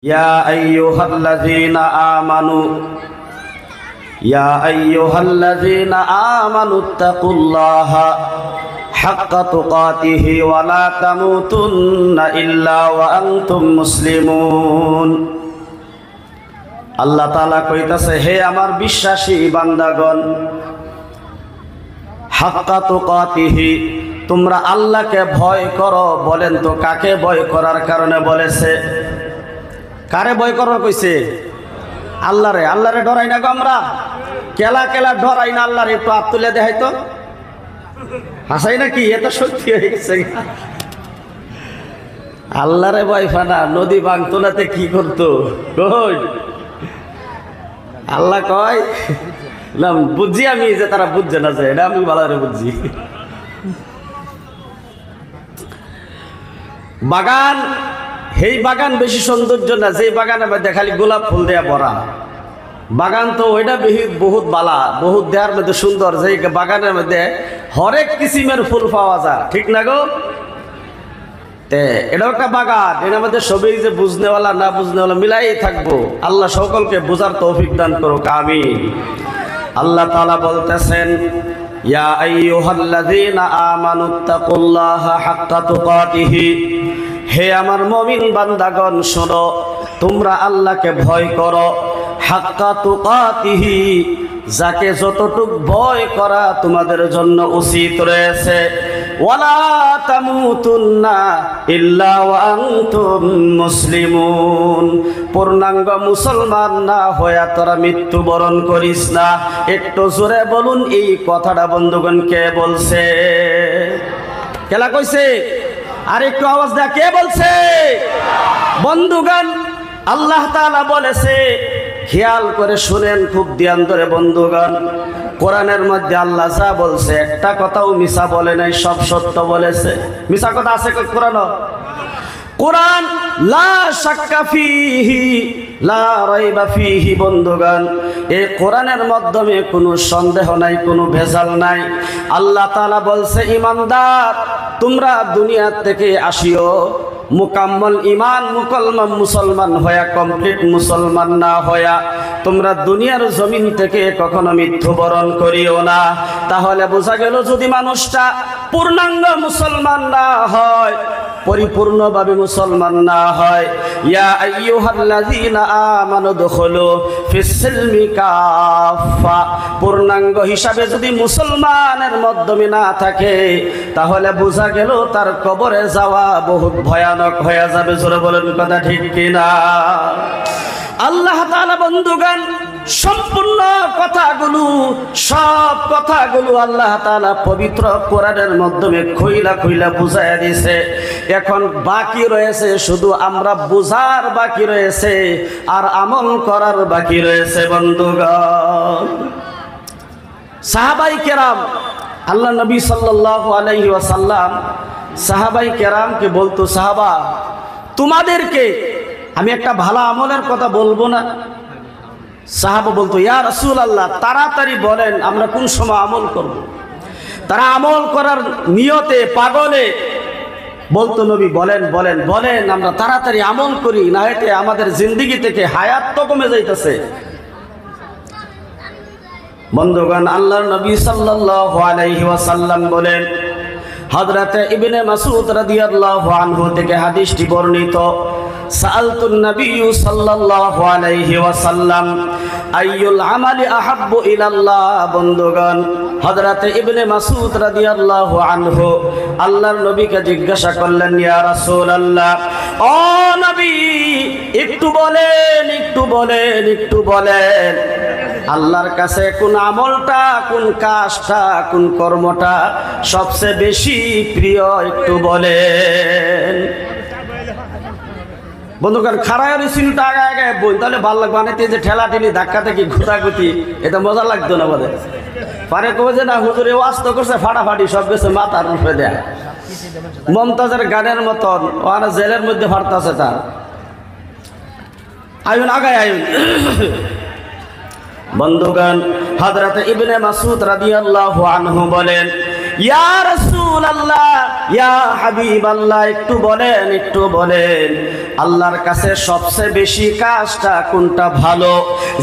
يا أيها الذين آمنوا اتقوا الله حق تقاته ولا تموتن إلا وأنتم مسلمون। আল্লাহ তাআলা কইতাছে, হে আমার বিশ্বাসী বান্দাগণ, হাক্কা তুকাতিহি, তোমরা আল্লাহকে ভয় করো। বলেন তো কাকে ভয় করার কারণে বলেছে? কারে ভয় করার কইছে? আল্লাহরে। আল্লাহরে ডরাই না গো আমরা? কেলা কেলা ডরাই না আল্লাহরে? একটু হাত তুলে দেখাই তো, হাসাই নাকি? এ তো সত্যি হয়ে গেছে। আল্লাহরে ভয় ফানা নদী ভাঙতো নাতে কি করতো? কই আল্লাহ কয় না, বুঝছি আমি যে তারা বুঝছে না, যে এটা আমি ভালো করে বুঝছি। বাগান, এই বাগান বেশি সৌন্দর্য না যে বাগানে মধ্যে খালি গোলাপ ফুল দেয়া ভরা। বাগান তো ওইটা বহুত বালা, বহুত দেওয়ার মধ্যে সুন্দর, যে বাগানের মধ্যে হরেক কিসিমের ফুল পাওয়া যায়, ঠিক না গো? এটাও একটা বাগান, এর মধ্যে সবই যে বুঝনেওয়ালা না বুঝনেওয়ালা মিলাই থাকবো। আল্লাহ সকলকে বুঝার তৌফিক দান করুক, আমিন। আল্লাহ তাআলা বলতেছেন, ইয়া আইয়ুহাল্লাযীনা আমানুত্তাকুল্লাহা হাক্কা তুকাতিহি, হে আমার মুমিন বান্দাগণ শোনো, তোমরা আল্লাহকে ভয় করো। হাক্কা তুকাতিহি, যাকে যতটুক ভয় করা তোমাদের জন্য উচিত রয়েছে। ওয়ালা তামুতুন্না ইল্লা ওয়া আনতুম মুসলিমুন, পূর্ণাঙ্গ মুসলমান না হয়ে তোরা মৃত্যুবরণ করিস না। একটু জোরে বলুন এই কথাটা বন্ধুগণ, কে বলছে? কেলা কইছে? আর একটু আওয়াজ দেয়া, কে বলছে? বন্ধুগণ, আল্লাহ তাআলা বলেছে, খেয়াল করে শুনেন, খুব ধ্যান ধরে বন্ধুগণ। কোরআনের মধ্যে আল্লাহ যা বলছে একটা কথাও মিছা বলে নাই, সব সত্য বলেছে। মিছা কথা আছে কোরআন? কোরআন লা শাক্কা ফীহি লা রাইবা ফীহি। বন্ধুগণ, এই কোরআনের মাধ্যমে কোনো সন্দেহ নাই, কোনো ভেজাল নাই। আল্লাহ তাআলা বলছে, ঈমানদার তোমরা দুনিয়া থেকে আসিও মুকাম্মল ঈমান মুসলমান হয়া, কমপ্লিট মুসলমান না হয়া তোমরা দুনিয়ার জমিন থেকে কখনো মৃত্যুবরণ করিও না। তাহলে বোঝা গেল, যদি মানুষটা পূর্ণাঙ্গ মুসলমান না হয়, পরিপূর্ণভাবে মুসলমান না হয়, ইয়া আইয়ুহাল্লাযীনা আমানু দুখুলু ফিস-সিলমি কাফা, পূর্ণাঙ্গ হিসাবে যদি মুসলমানের মাধ্যমে না থাকে, তাহলে বোঝা গেল তার কবরে যাওয়া বহুত ভয়ানক হয়ে যাবে। জোরে বলেন কথা ঠিক কিনা? আল্লাহ তাআলা বন্ধুগণ সম্পূর্ণ কথাগুলো, সব কথাগুলো আল্লাহ তাআলা পবিত্র কোরআনের মাধ্যমে খুইলা খুইলা বুঝাইয়া দিয়েছে। এখন বাকি রয়েছে শুধু আমরা বুঝার বাকি রয়েছে, আর আমল করার বাকি রয়েছে। বন্ধুগণ, সাহাবাই কেরাম, আল্লাহ নবী সাল্লাল্লাহু আলাইহি ওয়াসাল্লাম সাহাবাই কেরামকে বলতো, সাহাবা তোমাদেরকে আমি একটা ভালো আমলের কথা বলবো না? সাহাবা বলতো, ইয়া রাসূলুল্লাহ তাড়াতাড়ি বলেন, আমরা কোন সময় আমল করব? তারা আমল করার নিয়তে পাগলে বলতো, নবী বলেন বলেন বলেন, আমরা তাড়াতাড়ি আমল করি, না হলে আমাদের জিন্দেগি থেকে হায়াত তো কমে যাইতেছে। বন্ধুগণ, আল্লাহর নবী সাল্লাল্লাহু আলাইহি ওয়াসাল্লাম বলেন, হযরতে ইবনে মাসউদ রাদিয়াল্লাহু আনহু থেকে হাদিসটি বর্ণিত, সাআলতুন নবী সাল্লাল্লাহু আলাইহি ওয়াসাল্লাম আইয়ুল আমালি আহাব্বু ইলাল্লাহ। বন্ধুগণ, হযরতে ইবনে মাসউদ রাদিয়াল্লাহু আনহু আল্লাহর নবীকে জিজ্ঞাসা করলেন, ইয়া রাসূলুল্লাহ, ও নবী একটু বলেন, একটু বলেন, একটু বলেন, আল্লাহর কাছে কোন আমলটা, কোন কাজটা, কোন কর্মটা সবচেয়ে বেশি প্রিয়, একটু বলেন। বন্ধুগণ, খারায়ের সিলটা আগে আগে বই, তাহলে ভালো লাগবে। অনেকে যে ঠেলা ঠেলি ধাক্কা থেকে ঘুরাঘুতি, এটা মজা লাগতো না বলে পারে। কবে যে না হুজুরে ওয়াজ তো করছে ফাটাফাটি, সব কিছু মাথার রূপে দেয়, মমতাজের গানের মতন ওখানে জেলের মধ্যে ফাটতেছে তার। আয়ুন আগায় আয়ুন। বন্ধুগণ, হযরতে ইবনে মাসউদ রাদিয়াল্লাহু আনহু বলেন, ইয়া রাসূলুল্লাহ, ইয়া হাবিবাল্লাহ, একটু বলেন, একটু বলেন, আল্লাহর কাছে সবচেয়ে বেশি কাজটা কোনটা ভালো,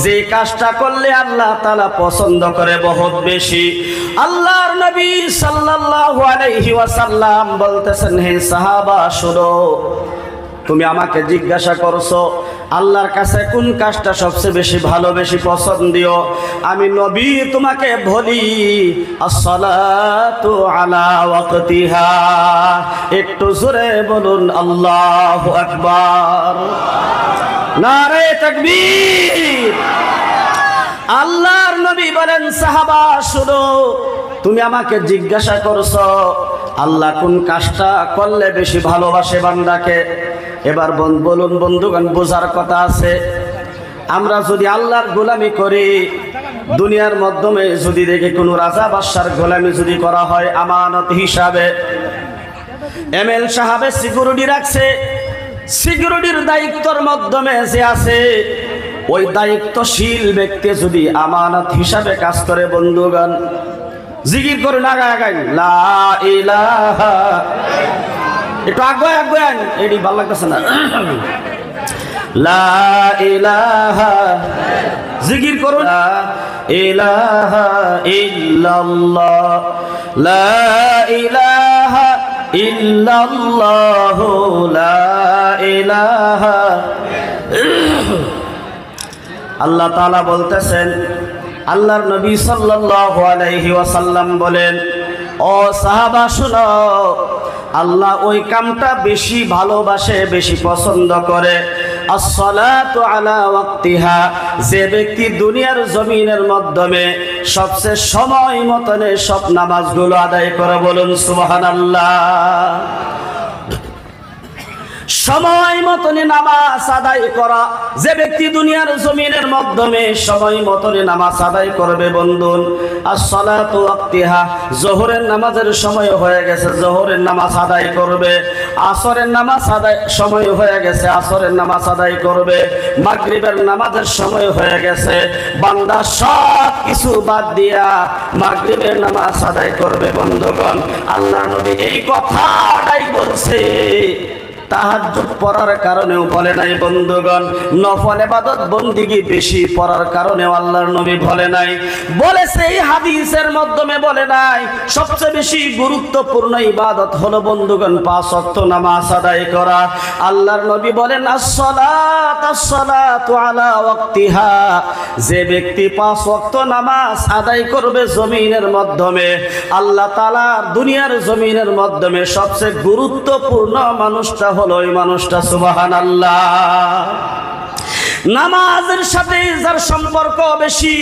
যে কাজটা করলে আল্লাহ তাআলা পছন্দ করে বহুত বেশি। আল্লাহর নবী সাল্লাল্লাহু আলাইহি ওয়াসাল্লাম বলতেছেন, হে সাহাবা শোনো, তুমি আমাকে জিজ্ঞাসা করছো আল্লাহর কাছে কোন কাজটা সবচেয়ে বেশি ভালো, বেশি পছন্দীয়। আমি নবী তোমাকে বলি, আসসালাতু আলা ওয়াক্তিহা। একটু জোরে বলুন আল্লাহু আকবার, নারে তাকবীর। আল্লাহর নবী বলেন, সাহাবা শুনো, তুমি আমাকে জিজ্ঞাসা করছো আল্লাহ কোন কাজটা করলে বেশি ভালোবাসে বান্দাকে। এবার বলুন বন্ধুগণ, বোঝার কথা আছে। আমরা যদি আল্লাহর গোলামি করি, দুনিয়ার মাধ্যমে যদি দেখে কোনো রাজা বাদশার গোলামি যদি করা হয় আমানত হিসাবে, এমএল সাহেবে সিকিউরিটি রাখছে, সিকিউরিটির দায়িত্বের মাধ্যমে যে আছে ওই দায়িত্বশীল ব্যক্তি যদি আমানত হিসাবে কাজ করে, বন্ধুগণ জিকির করুন আগায় লা ইলাহা, একটু আগায় এটি ভালো লাগতেছে না, লা ইলাহা, জিকির করুন লা ইলাহা ইল্লাল্লাহ, লা ইলাহা ইল্লাল্লাহ, লা ইলাহা। আল্লাহ তাআলা বলতেছেন, আল্লাহর নবী সাল্লাল্লাহু আলাইহি ওয়াসাল্লাম বলেন, ও সাহাবা শুনো, আল্লাহ ওই কামটা বেশি ভালোবাসে, বেশি পছন্দ করে, আসসালাতু আলা ওয়াক্তিহা, যে ব্যক্তি দুনিয়ার জমিনের মাধ্যমে সবচেয়ে সময় মতনে সব নামাজগুলো আদায় করে, বলুন সুবহানাল্লাহ। সময় মতনে নামাজ আদায় করা, যে ব্যক্তি দুনিয়ার জমিনের মাধ্যমে সময় মতনে নামাজ আদায় করবে, বন্ধুন আসসালাতু ওয়াক্তিহা, যোহরের নামাজের সময় হয়ে গেছে, যোহরের নামাজ আদায় করবে, আসরের নামাজ আদায় সময় হয়ে গেছে, আসরের নামাজ আদায় করবে, মাগরিবের নামাজের সময় হয়ে গেছে, বান্দা সব কিছু বাদ দিয়া মাগরিবের নামাজ আদায় করবে। বন্ধুগণ, আল্লাহ নবী এই কথাটাই বলছে, তাহাজ্জুদ পড়ার কারণেও বলে নাই, বন্ধুগণ নফল ইবাদত বন্দেগী বেশি পড়ার কারণেও আল্লাহর নবী বলে নাই, বলেছে এই হাদিসের মাধ্যমে বলে নাই, সবচেয়ে বেশি গুরুত্বপূর্ণ ইবাদত হলো বন্ধুগণ 5 ওয়াক্ত নামাজ আদায় করা। আল্লাহর নবী বলেন, আসসালাতু আলা ওয়াক্তিহা, যে ব্যক্তি 5 ওয়াক্ত নামাজ আদায় করবে জমিনের মাধ্যমে, আল্লাহ তাআলা দুনিয়ার জমিনের মাধ্যমে সবচেয়ে গুরুত্বপূর্ণ মানুষটা হলো ওই মানুষটা, সুবহানাল্লাহ। নামাজের সাথে যার সম্পর্ক বেশি,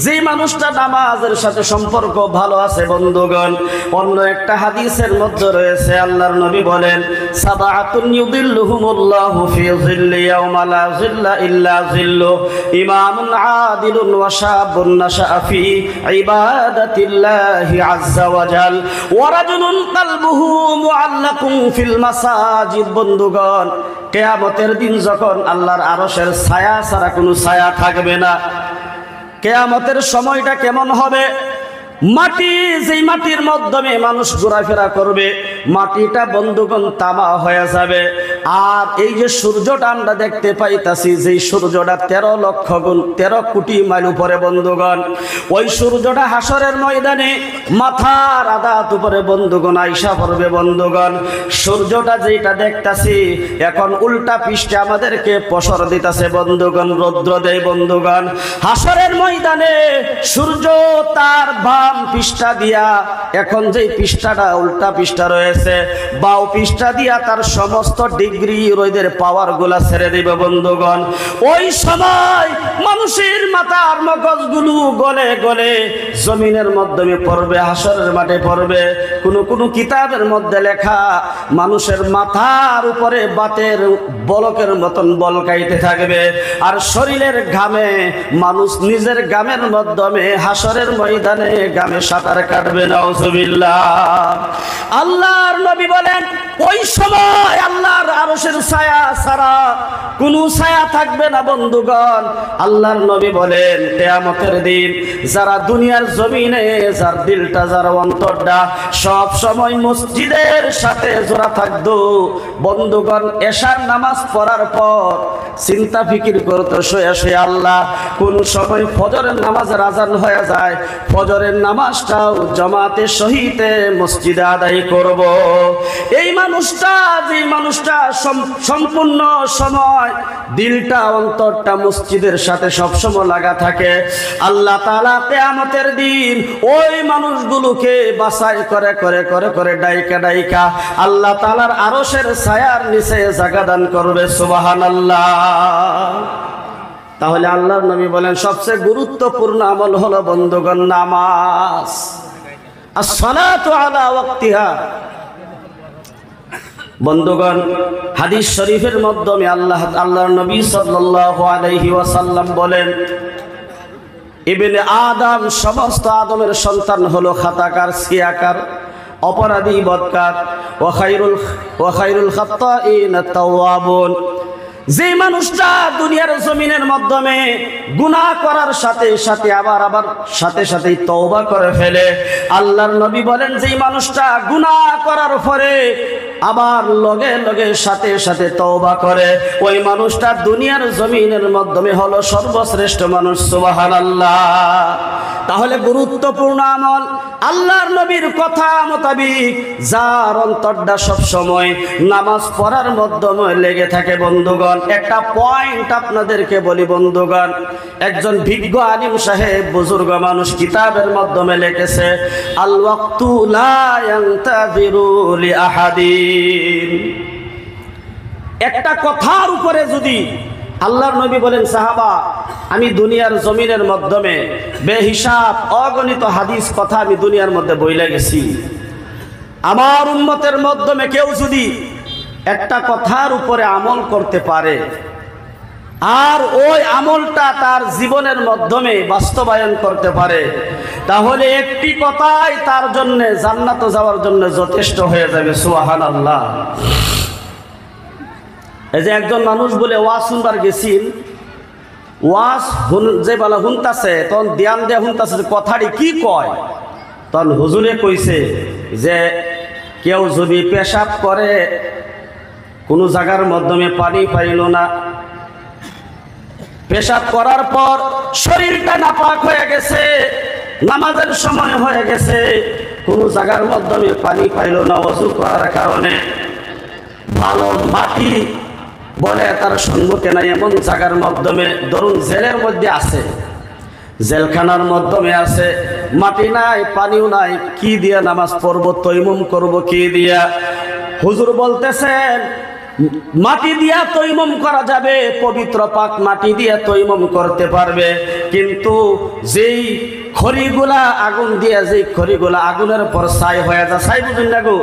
যে মানুষটা নামাজের সাথে সম্পর্ক ভালো আছে, বন্ধুগণ অন্য একটা হাদিসের মধ্যে রয়েছে, আল্লাহর নবী বলেন, সাবাতুন ইউদিল্লুহুমুল্লাহু ফি যিল্লি ইয়াওমা লা যিল্লা ইল্লা যিল্লু, ইমামুন আদিলুন ওয়া শাবুন নাশাআ ফি ইবাদাতিল্লাহি আযজা ওয়া জাল, ওয়া রাজুলুন কলবুহু মুআল্লাকুন ফিল মাসাজিদ। বন্ধুগণ, কিয়ামতের দিন যখন আল্লাহর আরশের ছায়া ছাড়া কোনো ছায়া থাকবে না, কিয়ামতের সময়টা কেমন হবে? মাটি, যেই মাটির মাধ্যমে মানুষ ঘোরাফেরা করবে, মাটিটা বন্ধুগণ তামা হয়ে যাবে। আর এই যে সূর্যটা আমরা দেখতে পাইতাছি, যেই সূর্যটা 13 কোটি মাইল উপরে, বন্ধুগণ ওই সূর্যটা হাসরের ময়দানে মাথার আদাত উপরে বন্ধুগণ আইসা পড়বে। বন্ধুগণ, সূর্যটা যেটা দেখতাছি এখন উল্টা পৃষ্ঠে আমাদেরকে পসর দিতেছে, বন্ধুগণ রৌদ্র দেয়। বন্ধুগণ, হাসরের ময়দানে সূর্য তার পৃষ্ঠা দিয়া, এখন যে পৃষ্ঠাটা উল্টা পৃষ্ঠা রয়েছে, বাও পৃষ্ঠা দিয়া তার সমস্ত ডিগ্রি রোদের পাওয়ার গুলা ছেড়ে দিবে। বন্ধুগণ, ওই সময় মানুষের মাথার মগজগুলো গলে গলে জমিনের মাধ্যমে পড়বে, হাসরের মাঠে পড়বে। কোন কিতাবের মধ্যে লেখা, মানুষের মাথার উপরে বাতের বলকের মতন বলকাইতে থাকবে, আর শরীরের ঘামে মানুষ নিজের ঘামের মাধ্যমে হাসরের ময়দানে ঘামে সাঁতার কাটবে। নাউজুবিল্লাহ। আল্লাহর নবী বলেন, ওই সময় আল্লাহর আরশের ছায়া ছাড়া কোনো ছায়া থাকবে না। বন্ধুগণ, আল্লাহর নবী বলেন, কিয়ামতের দিন যারা দুনিয়ার জমিনে, যার দিলটা, যার অন্তরটা সব সময় মসজিদের সাথে জোড়া থাকতো, বন্ধুগণ এশার নামাজ নামাজ পড়ার পর চিন্তা ফিকির করতে শুয়ে শুয়ে আল্লাহ কোন সময় ফজরের নামাজের আজান হয়ে যায়, ফজরের নামাজটাও জামাতের সহিতে মসজিদে আদায় করব। এই মানুষটা, যে মানুষটা সম্পূর্ণ সময় দিলটা অন্তরটা মসজিদের সাথে সবসময় লাগা থাকে, আল্লাহ তাআলা কিয়ামতের দিন ওই মানুষগুলোকে বাছাই করে করে করে করে ডাইকা ডাইকা আল্লাহ তাআলার আরশের ছায়ার নিচে জায়গা দান করবে। সুবহানাল্লাহ। তাহলে আল্লাহর নবী বলেন সবচেয়ে গুরুত্বপূর্ণ আমল হলো বন্ধুগণ নামাজ, as-salatu ala waqtiha। বন্ধুগণ হাদিস শরীফের মাধ্যমে আল্লাহর নবী সাল্লাল্লাহু আলাইহি ওয়াসাল্লাম বলেন, ইবনে আদম, সমস্ত আদমের সন্তান হলো খাতাকার, সিয়াকার, অপরাধী, বদকার। ওয়া খায়রুল খাত্তাইনা তাওয়াবুন। যে মানুষটা দুনিয়ার জমিনের মাধ্যমে গুনাহ করার সাথে সাথে আবার সাথে তওবা করে ফেলে, আল্লাহর নবী বলেন যে মানুষটা গুনাহ করার পরে আবার লগে লগে সাথে তওবা করে, ওই মানুষটা দুনিয়ার জমিনের মাধ্যমে হলো সর্বশ্রেষ্ঠ মানুষ। সুবহানাল্লাহ। তাহলে গুরুত্বপূর্ণ আমল আল্লাহর নবীর কথা মোতাবিক যার অন্তরটা সব সময় নামাজ পড়ার মাধ্যমে লেগে থাকে। বন্ধুগণ একটা পয়েন্ট আপনাদেরকে বলি বন্ধুগণ, একজন বিজ্ঞ আলিম সাহেব বুজুর্গ মানুষ কিতাবের মাধ্যমে লিখেছে, আল ওয়াক্তু লা ইয়ান্তাযিরু লি আহাদিন। একটা কথার উপরে যদি আল্লাহর নবী বলেন, সাহাবা আমি দুনিয়ার জমিনের মাধ্যমে বেহিসাব অগণিত হাদিস কথা আমি দুনিয়ার মধ্যে বইলে গেছি, আমার উম্মতের মাধ্যমে কেউ যদি একটা কথার উপরে আমল করতে পারে আর ওই আমলটা তার জীবনের মাধ্যমে বাস্তবায়ন করতে পারে, তাহলে একটি কথাই তার জন্য জান্নাতে যাওয়ার জন্য যথেষ্ট হয়ে যাবে। সুবহানাল্লাহ। এই যে একজন মানুষ বলে ওয়াজ শুনবার গেছিল, ওয়াজ যে বলা শুনতাছে, তখন ধ্যান দিয়ে শুনতাছে কথাটি কি কয়। তখন হুজুরে কইছে যে কেউ যদি পেশাব করে কোনো জায়গার মাধ্যমে পানি পাইল না, পেশাব করার পর শরীরটা নাপাক হয়ে গেছে, নামাজের সময় হয়ে গেছে, কোনো জায়গার মাধ্যমে পানি পাইল না, ওযু করার কারণে ভালো মাটি বলে তার সম্মুখে নাই, এমন জায়গার মাধ্যমে ধরুন জেলের মধ্যে আছে, জেলখানার মাধ্যমে আছে, মাটি নাই পানিও নাই, কি দিয়া নামাজ পড়বো, তৈমুম করব কি দিয়া? হুজুর বলতেছেন মাটি দিয়া তৈমুম করা যাবে, পবিত্র পাক মাটি দিয়া তৈমুম করতে পারবে, কিন্তু যেই খড়িগুলা আগুন দিয়া, যেই খড়িগুলা আগুনের পর ছাই হয়ে যায়, ছাই বুঝুন না গো,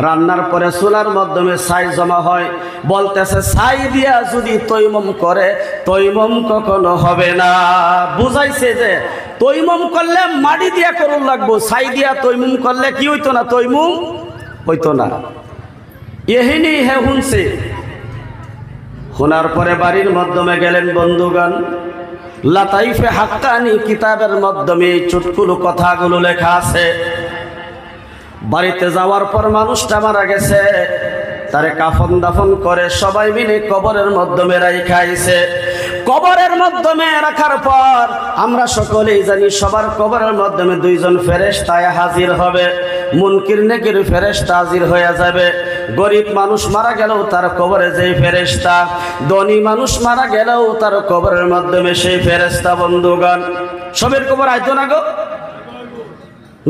রান্নার পরে চুলার মাধ্যমে ছাই জমা হয়, বলতেছে ছাই দিয়া যদি তৈমুম করে তৈমুম কখনো হবে না। বুঝাইছে যে তৈমুম করলে মাটি দিয়া করুন লাগবো, ছাই দিয়া তৈমুম করলে কি হইতো না, তৈমুম হইতো না। এহিনি হে শুনছে, শোনার পরে বাড়ির মাধ্যমে গেলেন। বন্ধুগণ লাতাইফে হাক্কানি কিতাবের মাধ্যমে চুটকুলো কথাগুলো লেখা আছে। বাড়িতে যাওয়ার পর মানুষটা মারা গেছে, তারে কাফন দাফন করে সবাই মিলে কবরের মাধ্যমে রাখাইছে। কবরের মাধ্যমে রাখার পর আমরা সকলেই জানি সবার কবরের মাধ্যমে দুইজন ফেরেশতা হাজির হবে, মুনকির নেকির ফেরেশতা হাজির হয়ে যাবে। গরিব মানুষ মারা গেলেও তার কবরে যেই ফেরেশতা, ধনী মানুষ মারা গেলেও তার কবরের মাধ্যমে সেই ফেরেশতা। বন্ধুগণ সবের কবর আইতো না গো,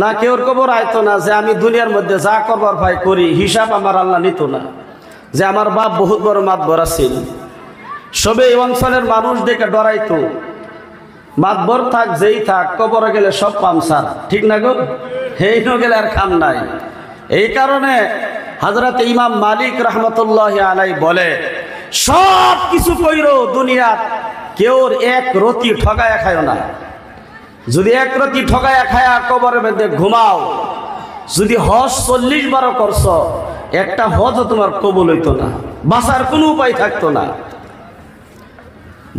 না কেউর কবর আইতো না যে আমি দুনিয়ার মধ্যে যা করবার ভাই করি, হিসাব আমার আল্লাহ নিত না। যে আমার বাপ বহুত বড় মাতবর ছিল, সবে এই অঞ্চলের মানুষ দেখে ডরাইতো, মাতবর থাক যেই থাক, কবরে গেলে সব পামসার, ঠিক না গো, হেই ন গেলে আর কাম নাই। এই কারণে হযরত ইমাম মালিক রাহমাতুল্লাহি আলাইহি বলে, সব কিছু কইরো দুনিয়ার কেউর এক রতি ঠগায়া খায় না। যদি এক রতি ঠগায়া খায়া কবরের মধ্যে ঘুমাও, যদি হজ 40 বারও করছো, একটা হজও তোমার কবুল হইতো না, বাঁচার কোনো উপায় থাকতো না।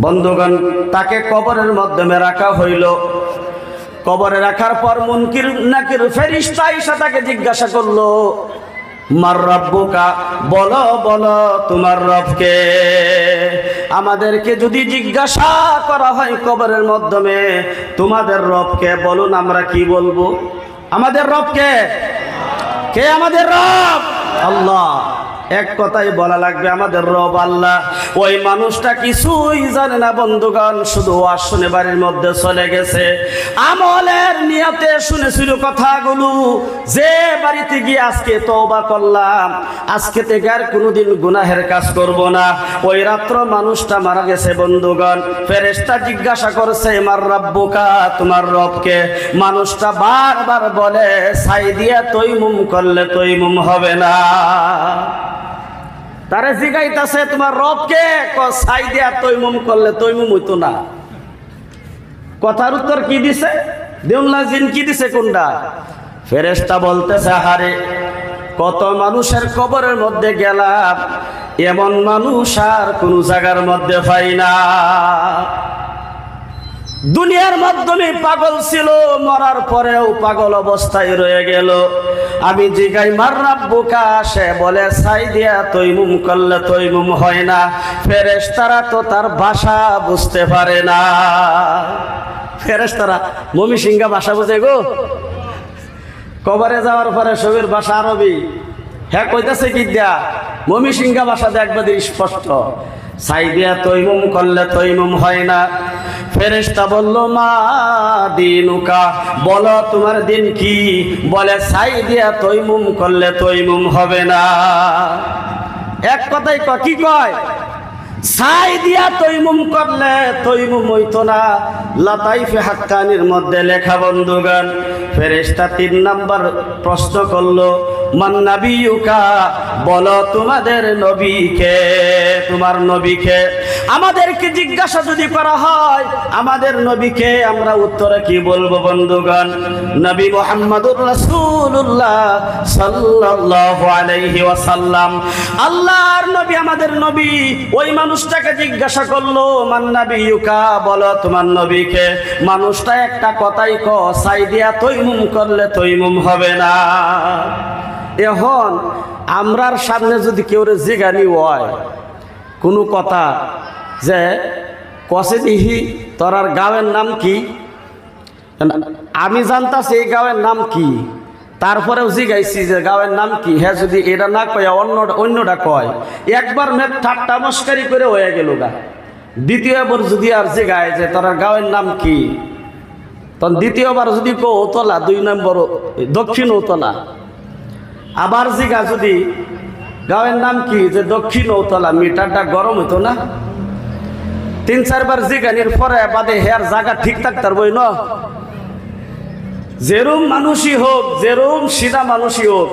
বন্ধুগণ তাকে কবরের মাধ্যমে রাখা হইল। কবরে রাখার পর মুনকির নাকির ফেরেশতা এসে তাকে জিজ্ঞাসা করলো, মার রাব্বুকা, বলো বলো তোমার রবকে। আমাদেরকে যদি জিজ্ঞাসা করা হয় কবরের মাধ্যমে তোমাদের রবকে, বলুন আমরা কি বলবো? আমাদের রবকে কে? আমাদের রব আল্লাহ। এক কথাই বলা লাগবে, আমাদের রব আল্লাহ। ওই মানুষটা কিছুই জানে না বন্ধুগণ, শুধু ওয়াজ শুনে বাড়ির মধ্যে চলে গেছে, আমলের নিয়তে শুনেছিল কথাগুলো, যে বাড়িতে গিয়ে আজকে তওবা করলাম, আজকে থেকে আর কোনোদিন গুনাহের কাজ করব না, ওই রাত্র মানুষটা মারা গেছে বন্ধুগণ। ফেরেশতা জিজ্ঞাসা করছে মার রাব্বুকা, তোমার রবকে। মানুষটা বারবার বলে ছাই দিয়ে তৈমুম করলে তৈমুম হবে না। তারে জিগাইতাছে তোমার রবকে, ছাই দিয়া তৈমুম করলে তৈমুম হইতো না। কথার উত্তর কি দিছে? দেউল্লা জিন কি দিছে কোনটা? ফেরেশতা বলতেছে হারে কত মানুষের কবরের মধ্যে গেলাম, এমন মানুষ আর কোন জায়গার মধ্যে পাই না। দুনিয়ার মাধ্যমে পাগল ছিল, মরার পরেও পাগল অবস্থায় রয়ে গেল। আমি জিগাই মার রাব্বুকা, সে বলে ছাই দিয়া তৈমুম করলে তৈমুম হয় না। ফেরেশতারা তো তার ভাষা বুঝতে পারে না। ফেরেশতারা মমিসিংহা ভাষা বুঝে গো। কবরে যাওয়ার পরে সবের ভাষা আরবি, হ্যাঁ কইতাছে কি দিয়া মমিসিংহা ভাষা দেখবে স্পষ্ট। ছাই দিয়া তৈমুম করলে তৈমুম হয় না। ফেরেশতা বলল মা দিনুকা, বলো তোমার দিন কি? বলে ছাই দিয়া তৈমুম করলে তৈমুম হবে না। এক কথাই কি কয়? ছাই দিয়া তৈমুম করলে তৈমুম হইতো না। লাতাইফে হাক্কানির মধ্যে লেখা বন্ধুগণ। ফেরেশতা ৩ নাম্বার প্রশ্ন করলো মান নাবিয়ুকা, বলো তোমাদের নবীকে, তোমার নবীকে। আমাদেরকে জিজ্ঞাসা যদি করা হয় আমাদের নবীকে, আমরা উত্তরে কি বলবো বন্ধুগণ? নবী মুহাম্মদুর রাসূলুল্লাহ সাল্লাল্লাহু আলাইহি ওয়াসাল্লাম, আল্লাহর নবী, আমাদের নবী। ওই মানুষটাকে জিজ্ঞাসা করলো মান নাবিয়ুকা, বলো তোমার নবীকে। মানুষটা একটা কথাই ছাই দিয়া তৈমুম করলে তৈমুম হবে না। এখন আমরার সামনে যদি কেউ জিগানি হয় কোনো কথা, যে কসে দিহি তোরার গাঁয়ের নাম কি, আমি জানতাছি এই গাঁয়ের নাম কি, তারপরেও জিগাইছি যে গাঁয়ের নাম কি, হ্যাঁ যদি এটা না কয় অন্যটা কয়, একবার মেয়ে ঠাট্টা মস্কারি করে হয়ে গেল গা। দ্বিতীয়বার যদি আর জিগায় যে তোর গাঁয়ের নাম কি, তখন দ্বিতীয়বার যদি কো উতলা, 2 নম্বর দক্ষিণ উতলা। আবার জিগা যদি গাঁয়ের নাম কি, যে দক্ষিণ উতলা, মিটারটা গরম হইতো না। 3-4 বার জিগানির পরে বাদে হেয়ার জায়গা ঠিক থাকতার বই ন। যেরম মানুষই হোক, যেরম সিধা মানুষই হোক,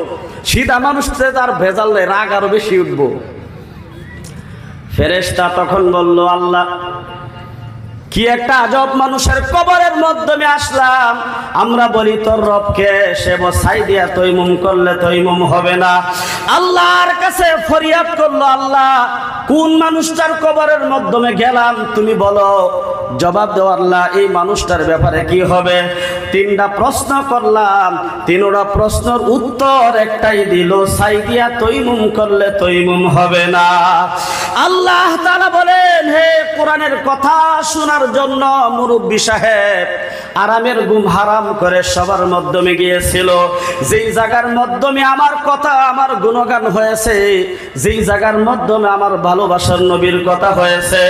সিধা মানুষ তার ভেজাল নেই, রাগ আরো বেশি উঠব। ফেরেশতা তখন বলল আল্লাহ কি একটা আজব মানুষের কবরের মাধ্যমে আসলাম, আমরা বলি তোর রবকে, সে ছাই দিয়া তৈমুম করলে তৈমুম হবে না। আল্লাহর কাছে ফরিয়াদ করলো আল্লাহ কোন মানুষটার কবরের মাধ্যমে গেলাম তুমি বলো। জবাব দেও আল্লাহ এই মানুষটার ব্যাপারে কি হবে। 3টা প্রশ্ন করলাম, 3টা প্রশ্নের উত্তর একটাই দিল, ছাই দিয়া তৈমুম করলে তৈমুম হবে না। আল্লাহ তাআলা বলেন হে কোরআনের কথা শোনার জন্য মুরব্বী সাহেব আরামের ঘুম হারাম করে সবার মাধ্যমে গিয়েছিল। যেই জায়গার মাধ্যমে আমার কথা, আমার গুণগান হয়েছে, যেই জায়গার মাধ্যমে আমার ভালোবাসার নবীর কথা হয়েছে,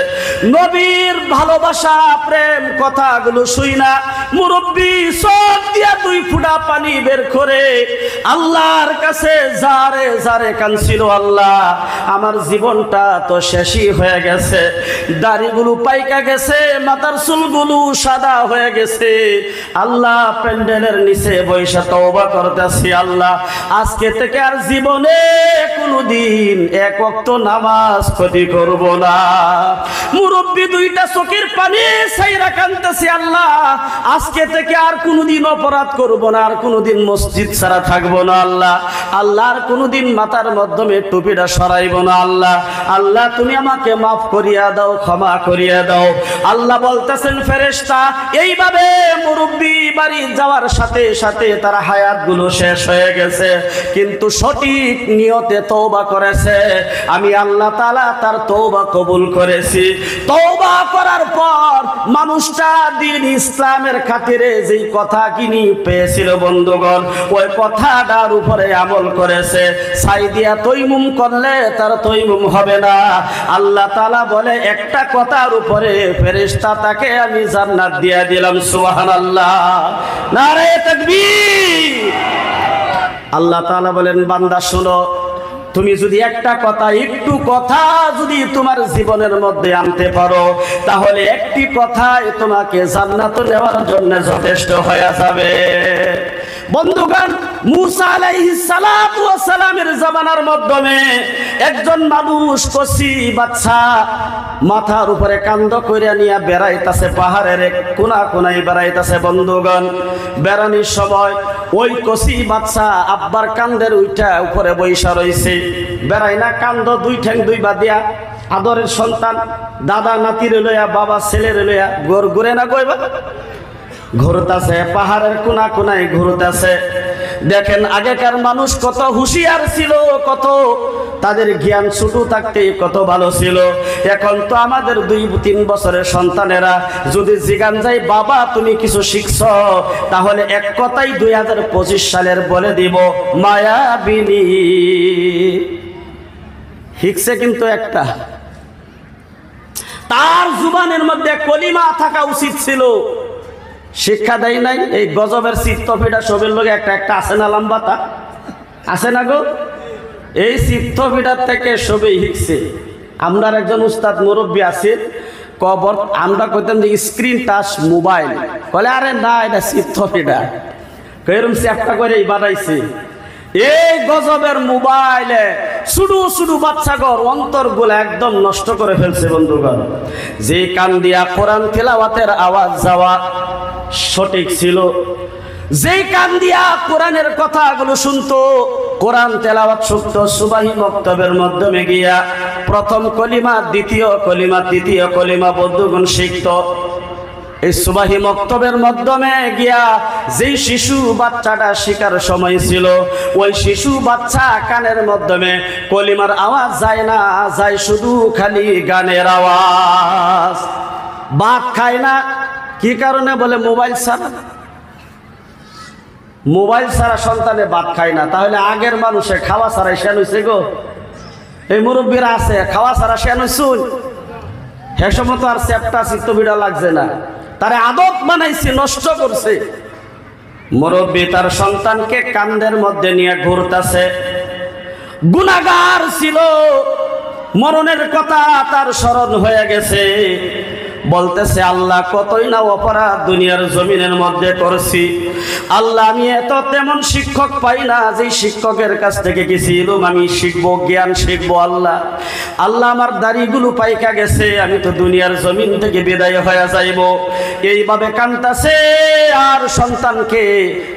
নবীর ভালোবাসা প্রেম কথাগুলো শুই না মুরব্বী চোখ দিয়া 2 ফোঁটা পানি বের করে আল্লাহর কাছে যারে যারে কাঁদছিল, আল্লাহ আমার জীবনটা তো শেষই হয়ে গেছে, দাড়িগুলো পাইকা গেছে, মাথার চুলগুলো সাদা হয়ে গেছে, আল্লাহ প্যান্ডেলের নিচে বৈশা তওবা করতেছি, আল্লাহ আজকে থেকে আর জীবনে কোনোদিন 1 ওয়াক্ত নামাজ ক্ষতি করব না। মুরব্বী 2টা চোখের পানি সাইরা কাঁদতেছি, আল্লাহ আজকে থেকে আর কোনোদিন অপরাধ করব না, আর কোনোদিন মসজিদ ছাড়া থাকবো না আল্লাহ, আল্লাহ আর কোনোদিন মাথার মাধ্যমে টুপিটা সরাইব না আল্লাহ, আল্লাহ তুমি আমাকে মাফ করিয়া দাও, ক্ষমা করিয়া দাও। আল্লাহ বলতেছেন ফেরেশতা, এইভাবে মুরব্বি বাড়ি যাওয়ার সাথে সাথে তার হায়াতগুলো শেষ হয়ে গেছে, কিন্তু সঠিক নিয়তে তওবা করেছে, আমি আল্লাহ তাআলা তার তওবা কবুল করেছি। তওবা করার পর মানুষটা দিন ইসলামের খাতিরে যেই কথা কিনি পেয়েছিল বন্ধুগণ, ওই কথাটার উপরে আমল করেছে। ছাই দিয়া তৈমুম করলে তার তৈমুম হবে না। আল্লাহ তাআলা বলে একটা কথার উপরে ফেরেশতা তাকে আমি জান্নাত দিয়া দিলাম। সুবহানাল্লাহ, নারে তাকবীর। আল্লাহ তাআলা বলেন, বান্দা শোনো, তুমি যদি একটা কথা, একটু কথা যদি তোমার জীবনের মধ্যে আনতে পারো, তাহলে একটি কথাই তোমাকে জান্নাতে নেওয়ার জন্য যথেষ্ট হয়ে যাবে। বন্ধুগণ, মুসা আলাইহিস সালাতু ওয়াস সালামের জামানার মাধ্যমে একজন মানুষ কচি বাচ্চা মাথার উপরে কান্দ কইরা নিয়ে বেড়াইতাছে, পাহাড়ের এক কোনা কোনায় বেড়াইতাছে। বন্ধুগণ, বেড়ানির সময় ওই কচি বাচ্চা আব্বার কান্দের উইটা উপরে বইসা রইছে, বেড়াই না কান্দ দুই ঠ্যাং দুই বাদিয়া, আদরের সন্তান দাদা নাতির লইয়া, বাবা ছেলের লইয়া ঘুরে না কইবা, ঘুরতাছে পাহাড়ের কোনা কোনায় ঘুরতাছে। দেখেন আগেকার মানুষ কত হুঁশিয়ার ছিল, কত তাদের জ্ঞান ছোট থাকতে কত ভালো ছিল। এখন তো আমাদের 2-3 বছরের সন্তানেরা যদি জিগান যায়, বাবা তুমি কিছু শিখছ, তাহলে এক কথাই 2025 সালের বলে দিব মায়াবিনী। শিখছে কিন্তু একটা, তার জুবানের মধ্যে কলিমা থাকা উচিত ছিল, শিক্ষা দেয় নাই। এই গজবের চিত্তপিঠা সবের লোক একটা একটা আছে না, লম্বাতা আছে না গো, এই চিত্তপিঠার থেকে সবেই শিখছে। আমরা একজন উস্তাদ মুরব্বী আছে, কবর আমরা কইতাম যে স্ক্রিন টাচ মোবাইল, বলে আরে না এটা চিত্তপিঠা, এরকম চ্যাপ্টা করে বানাইছে। এই গজবের মোবাইলে শুধু শুধু বাচ্চাগর অন্তরগুলো একদম নষ্ট করে ফেলছে। বন্ধুগণ, যে কান দিয়া কোরআন তেলাওয়াতের আওয়াজ যাওয়া সঠিক ছিল, যেই কান দিয়া কোরআনের কথাগুলো শুনতো, কোরআন তেলাওয়াত শুনতো, সুবাহি মক্তবের মাধ্যমে গিয়া প্রথম কলিমা, দ্বিতীয় কলিমা, তৃতীয় কলিমা বন্ধুগণ শিখতো। এই সুবাহি মক্তবের মাধ্যমে গিয়া যেই শিশু বাচ্চাটা শিকার সময় ছিল, ওই শিশু বাচ্চা কানের মাধ্যমে কলিমার আওয়াজ যায় না, যায় শুধু খালি গানের আওয়াজ। ভাত খায় না, কি কারণে? বলে মোবাইল ছাড়া, মোবাইল ছাড়া সন্তানে ভাত খায় না। তাহলে আগের মানুষে খাওয়া ছাড়াই শেন হইছে গো, এই মুরব্বীরা আছে খাওয়া ছাড়া শেন হইছুন, হে সময় তো আর চ্যাপ্টা চিত্তবিড়া লাগছে না, তারে আদত বানাইছে, নষ্ট করছে। মুরব্বী তার সন্তানকে কান্দের মধ্যে নিয়ে ঘুরতেছে, গুনাহগার ছিল, মরণের কথা তার স্মরণ হয়ে গেছে, বলতেছে আল্লাহ কতই না অপরাধ দুনিয়ার জমিনের মধ্যে করছি, আল্লাহ আমি এত তেমন শিক্ষক পাই না যে শিক্ষকের কাছ থেকে কিছু ইলম আমি শিখবো, জ্ঞান শিখবো। আল্লাহ আল্লাহ আমার দাড়িগুলো পাইকা গেছে, আমি তো দুনিয়ার জমিন থেকে বিদায় হয়ে যাইব। এইভাবে কাঁদতেছে আর সন্তানকে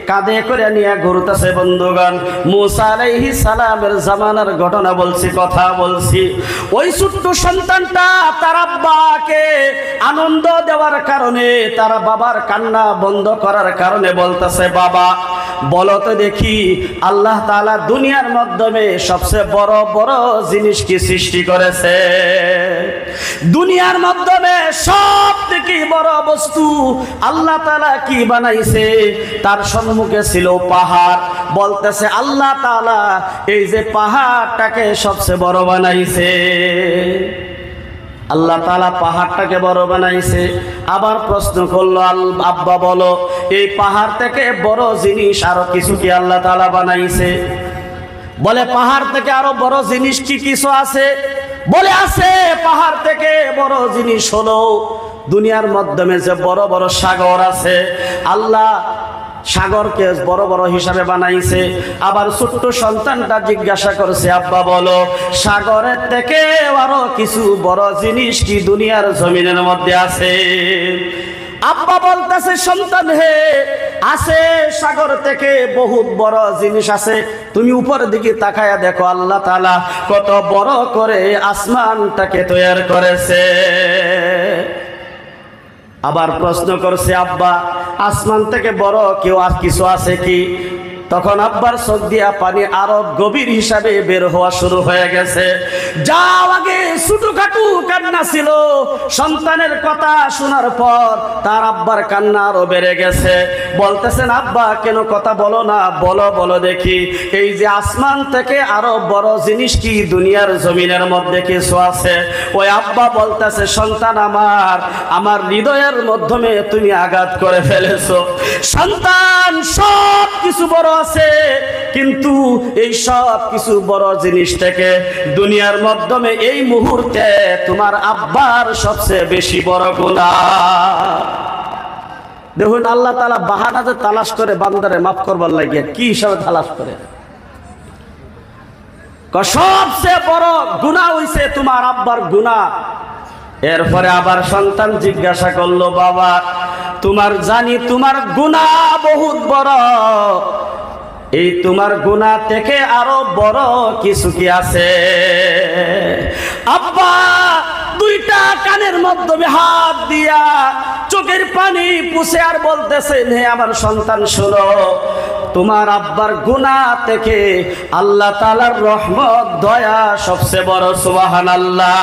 কাঁধে করে নিয়ে ঘুরতেছে। বন্ধুগণ, মুসা আলাইহিস সালামের জামানার ঘটনা বলছি, কথা বলছি। ওই ছোট্ট সন্তানটা তার আব্বাকে আনন্দ দেওয়ার কারণে, তার বাবার কান্না বন্ধ করার কারণে বলতেছে, বাবা বলো তো দেখি আল্লাহ তাআলা দুনিয়ার মাধ্যমে সবচেয়ে বড় বড় জিনিস কি সৃষ্টি করেছে? দুনিয়ার মাধ্যমে সব থেকে বড় বস্তু আল্লাহ তাআলা কি বানাইছে? তার সম্মুখে ছিল পাহাড়। বলতেছে আল্লাহ তাআলা এই যে পাহাড়টাকে সবচেয়ে বড় বানাইছে, আল্লাহ তাআলা পাহাড়টাকে বড় বানাইছে। আবার প্রশ্ন করলো, আব্বা বলো এই পাহাড় থেকে বড় জিনিস আরো কিছু কি আল্লাহ তাআলা বানাইছে? বলে পাহাড় থেকে আরো বড় জিনিস কি কিছু আছে? বলে আছে, পাহাড় থেকে বড় জিনিস হলো দুনিয়ার মাধ্যমে যে বড় বড় সাগর আছে, আল্লাহ সাগরকে বড় বড় হিসাবে বানাইছে। আবার ছোট্ট সন্তানটা জিজ্ঞাসা করছে, আব্বা বলো সাগরের থেকে আরো কিছু বড় জিনিস কি দুনিয়ার জমিনের মধ্যে আছে? আব্বা বলতেছে, সন্তান হে, আছে, সাগর থেকে বহুত বড় জিনিস আছে। তুমি উপরের দিকে তাকায়া দেখো, আল্লাহ তাআলা কত বড় করে আসমানটাকে তৈরি করেছে। আবার প্রশ্ন করছে, আব্বা আসমান থেকে বড় কেউ আর কিছু আছে কি? তখন আব্বার চোখ দিয়া পানি আরো গভীর হিসাবে বের হওয়া শুরু হয়ে গেছে। যাও, আগে ছোটখাটো কান্না ছিল, সন্তানের কথা শোনার পর তার আব্বার কান্না আরো বেড়ে গেছে। বলতেছেন, আব্বা কেন কথা বলো না, বলো বলো দেখি, এই যে আসমান থেকে আরো বড় জিনিস কি দুনিয়ার জমিনের মধ্যে কিছু আছে? ওই আব্বা বলতেছে, সন্তান আমার হৃদয়ের মাধ্যমে তুমি আঘাত করে ফেলেছো। সন্তান, সব কিছু বড় আছে, কিন্তু এই সব কিছু বড় জিনিস থেকে দুনিয়ার মাধ্যমে এই মুহূর্তে তোমার আব্বার সবচেয়ে বেশি বড় গুনাহ। দেখুন, আল্লাহ তাআলা বাহানাতে তালাশ করে বান্দারে মাফ করবার লাগিয়ে কি হিসাবে তালাশ করে? সবচেয়ে বড় গুনাহ হইছে তোমার আব্বার গুনাহ। এরপরে আবার সন্তান জিজ্ঞাসা করলো, বাবা তোমার জানি তোমার গুনাহ বহুত বড়, এই তোমার গুনাহ থেকে আরো বড় কিছু কি আছে? আব্বা দুইটা কানের মাধ্যমে হাত দিয়া চোখের পানি পুছে আর বলতেছেন, হে আমার সন্তান শোনো, তোমার আব্বার গুনাহ থেকে আল্লাহ তাআলার রহমত দয়া সবচেয়ে বড়। সুবহানাল্লাহ।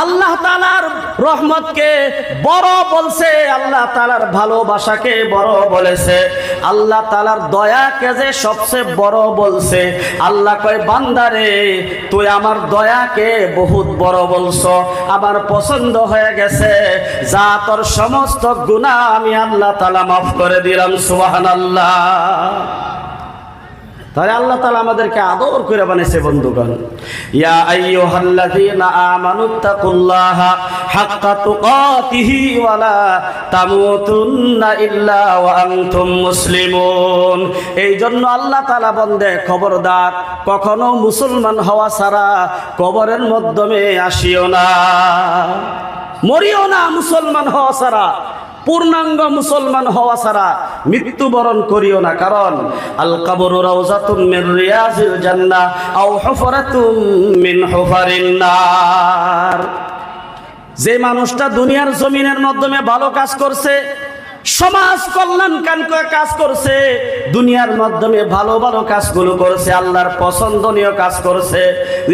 আল্লাহ তাআলার রহমতকে বড় বলছে, আল্লাহ তাআলার ভালোবাসাকে বড় বলেছে, আল্লাহ তাআলার দয়াকে যে সবচেয়ে বড় বলছে। আল্লাহ কয়, বান্দারে তুই আমার দয়াকে বহুত বড় বলছো, আমার পছন্দ হয়ে গেছে, যা তোর সমস্ত গুনাহ আমি আল্লাহ তাআলা মাফ করে দিলাম। সুবহানাল্লাহ। তাহলে আল্লাহ তাআলা আমাদেরকে আদর করে বানিয়েছে। বন্ধুগণ, ইয়া আইয়ুহাল্লাযীনা আমানুত্তাকুল্লাহা হাক্কা তুকাতিহি ওয়া লা তামুতুন্না ইল্লা ওয়া আনতুম মুসলিমুন। এই জন্য আল্লাহ তাআলা বন্দে, খবরদার কখনো মুসলমান হওয়া ছাড়া কবরের মাধ্যমে আসিও না, মরিও না মুসলমান হওয়া ছাড়া, পূর্ণাঙ্গ মুসলমান হওয়া ছাড়া মৃত্যুবরণ করিও না। কারণ আল কবরু রাউযাতুম মির রিয়াজিল জান্নাহ আও হুফরাতুম মিন হুফারিন নার। যে মানুষটা দুনিয়ার জমিনের মাধ্যমে ভালো কাজ করছে, সমাজ কল্যাণ কাজ করছে, দুনিয়ার মাধ্যমে ভালো ভালো কাজগুলো করছে, আল্লাহর পছন্দনীয় কাজ করছে,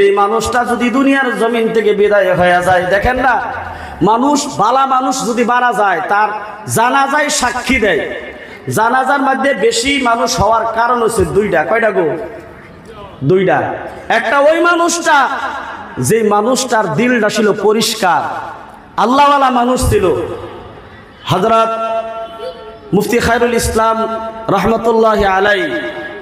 এই মানুষটা যদি দুনিয়ার জমিন থেকে বিদায় হয়ে যায়, দেখেন না, মানুষ বালা মানুষ যদি মারা যায় তার জানাজায় সাক্ষী দেয়। জানাজার মধ্যে বেশি মানুষ হওয়ার কারণ হচ্ছে দুইটা। কয়টা গো? দুইটা। একটা ওই মানুষটা, যে মানুষটার দিলটা ছিল পরিষ্কার, আল্লাহওয়ালা মানুষ ছিল। হযরত মুফতি খায়রুল ইসলাম রাহমাতুল্লাহি আলাইহি,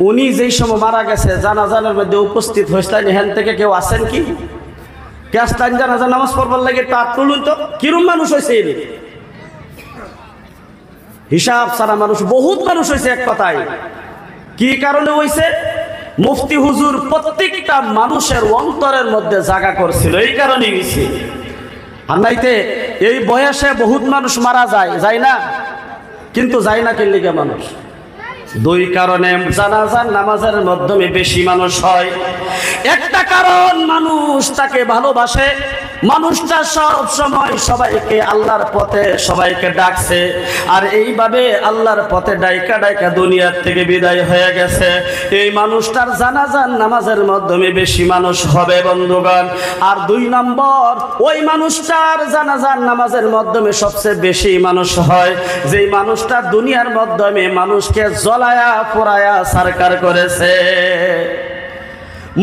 উনি যেই সময় মারা গেছে জানাজার মধ্যে উপস্থিত হয়েছিলেন। এখান থেকে কেউ আছেন কি? ক্যাস্তান জানাজা নামাজ পড়বার লাগে তার তুলুন তো, কিরম মানুষ হয়েছে? হিসাব ছাড়া মানুষ, বহুত মানুষ হয়েছে। এক কথায় কি কারণে হয়েছে? মুফতি হুজুর প্রত্যেকটা মানুষের অন্তরের মধ্যে জায়গা করছিল, এই কারণে হয়েছে। আর নাইতে এই বয়সে বহুত মানুষ মারা যায়, যায় না? কিন্তু যায় না কেন লিগে মানুষ? দুই কারণে জানাজার নামাজের মাধ্যমে বেশি মানুষ হয়। একটা কারণ, মানুষ তাকে ভালোবাসে, মানুষটা সব সময় সবাইকে আল্লাহর পথে সবাইকে ডাকছে, আর এইভাবে আল্লাহর পথে ডাইকা ডাইকা দুনিয়ার থেকে বিদায় হয়ে গেছে। এই মানুষটার জানাজার নামাজের মাধ্যমে বেশি মানুষ হবে বন্ধুগণ। আর দুই নম্বর, ওই মানুষটার জানাজার নামাজের মাধ্যমে সবচেয়ে বেশি মানুষ হয় যেই মানুষটা দুনিয়ার মাধ্যমে মানুষকে জ্বলায়া পোড়ায়া সরকার করেছে,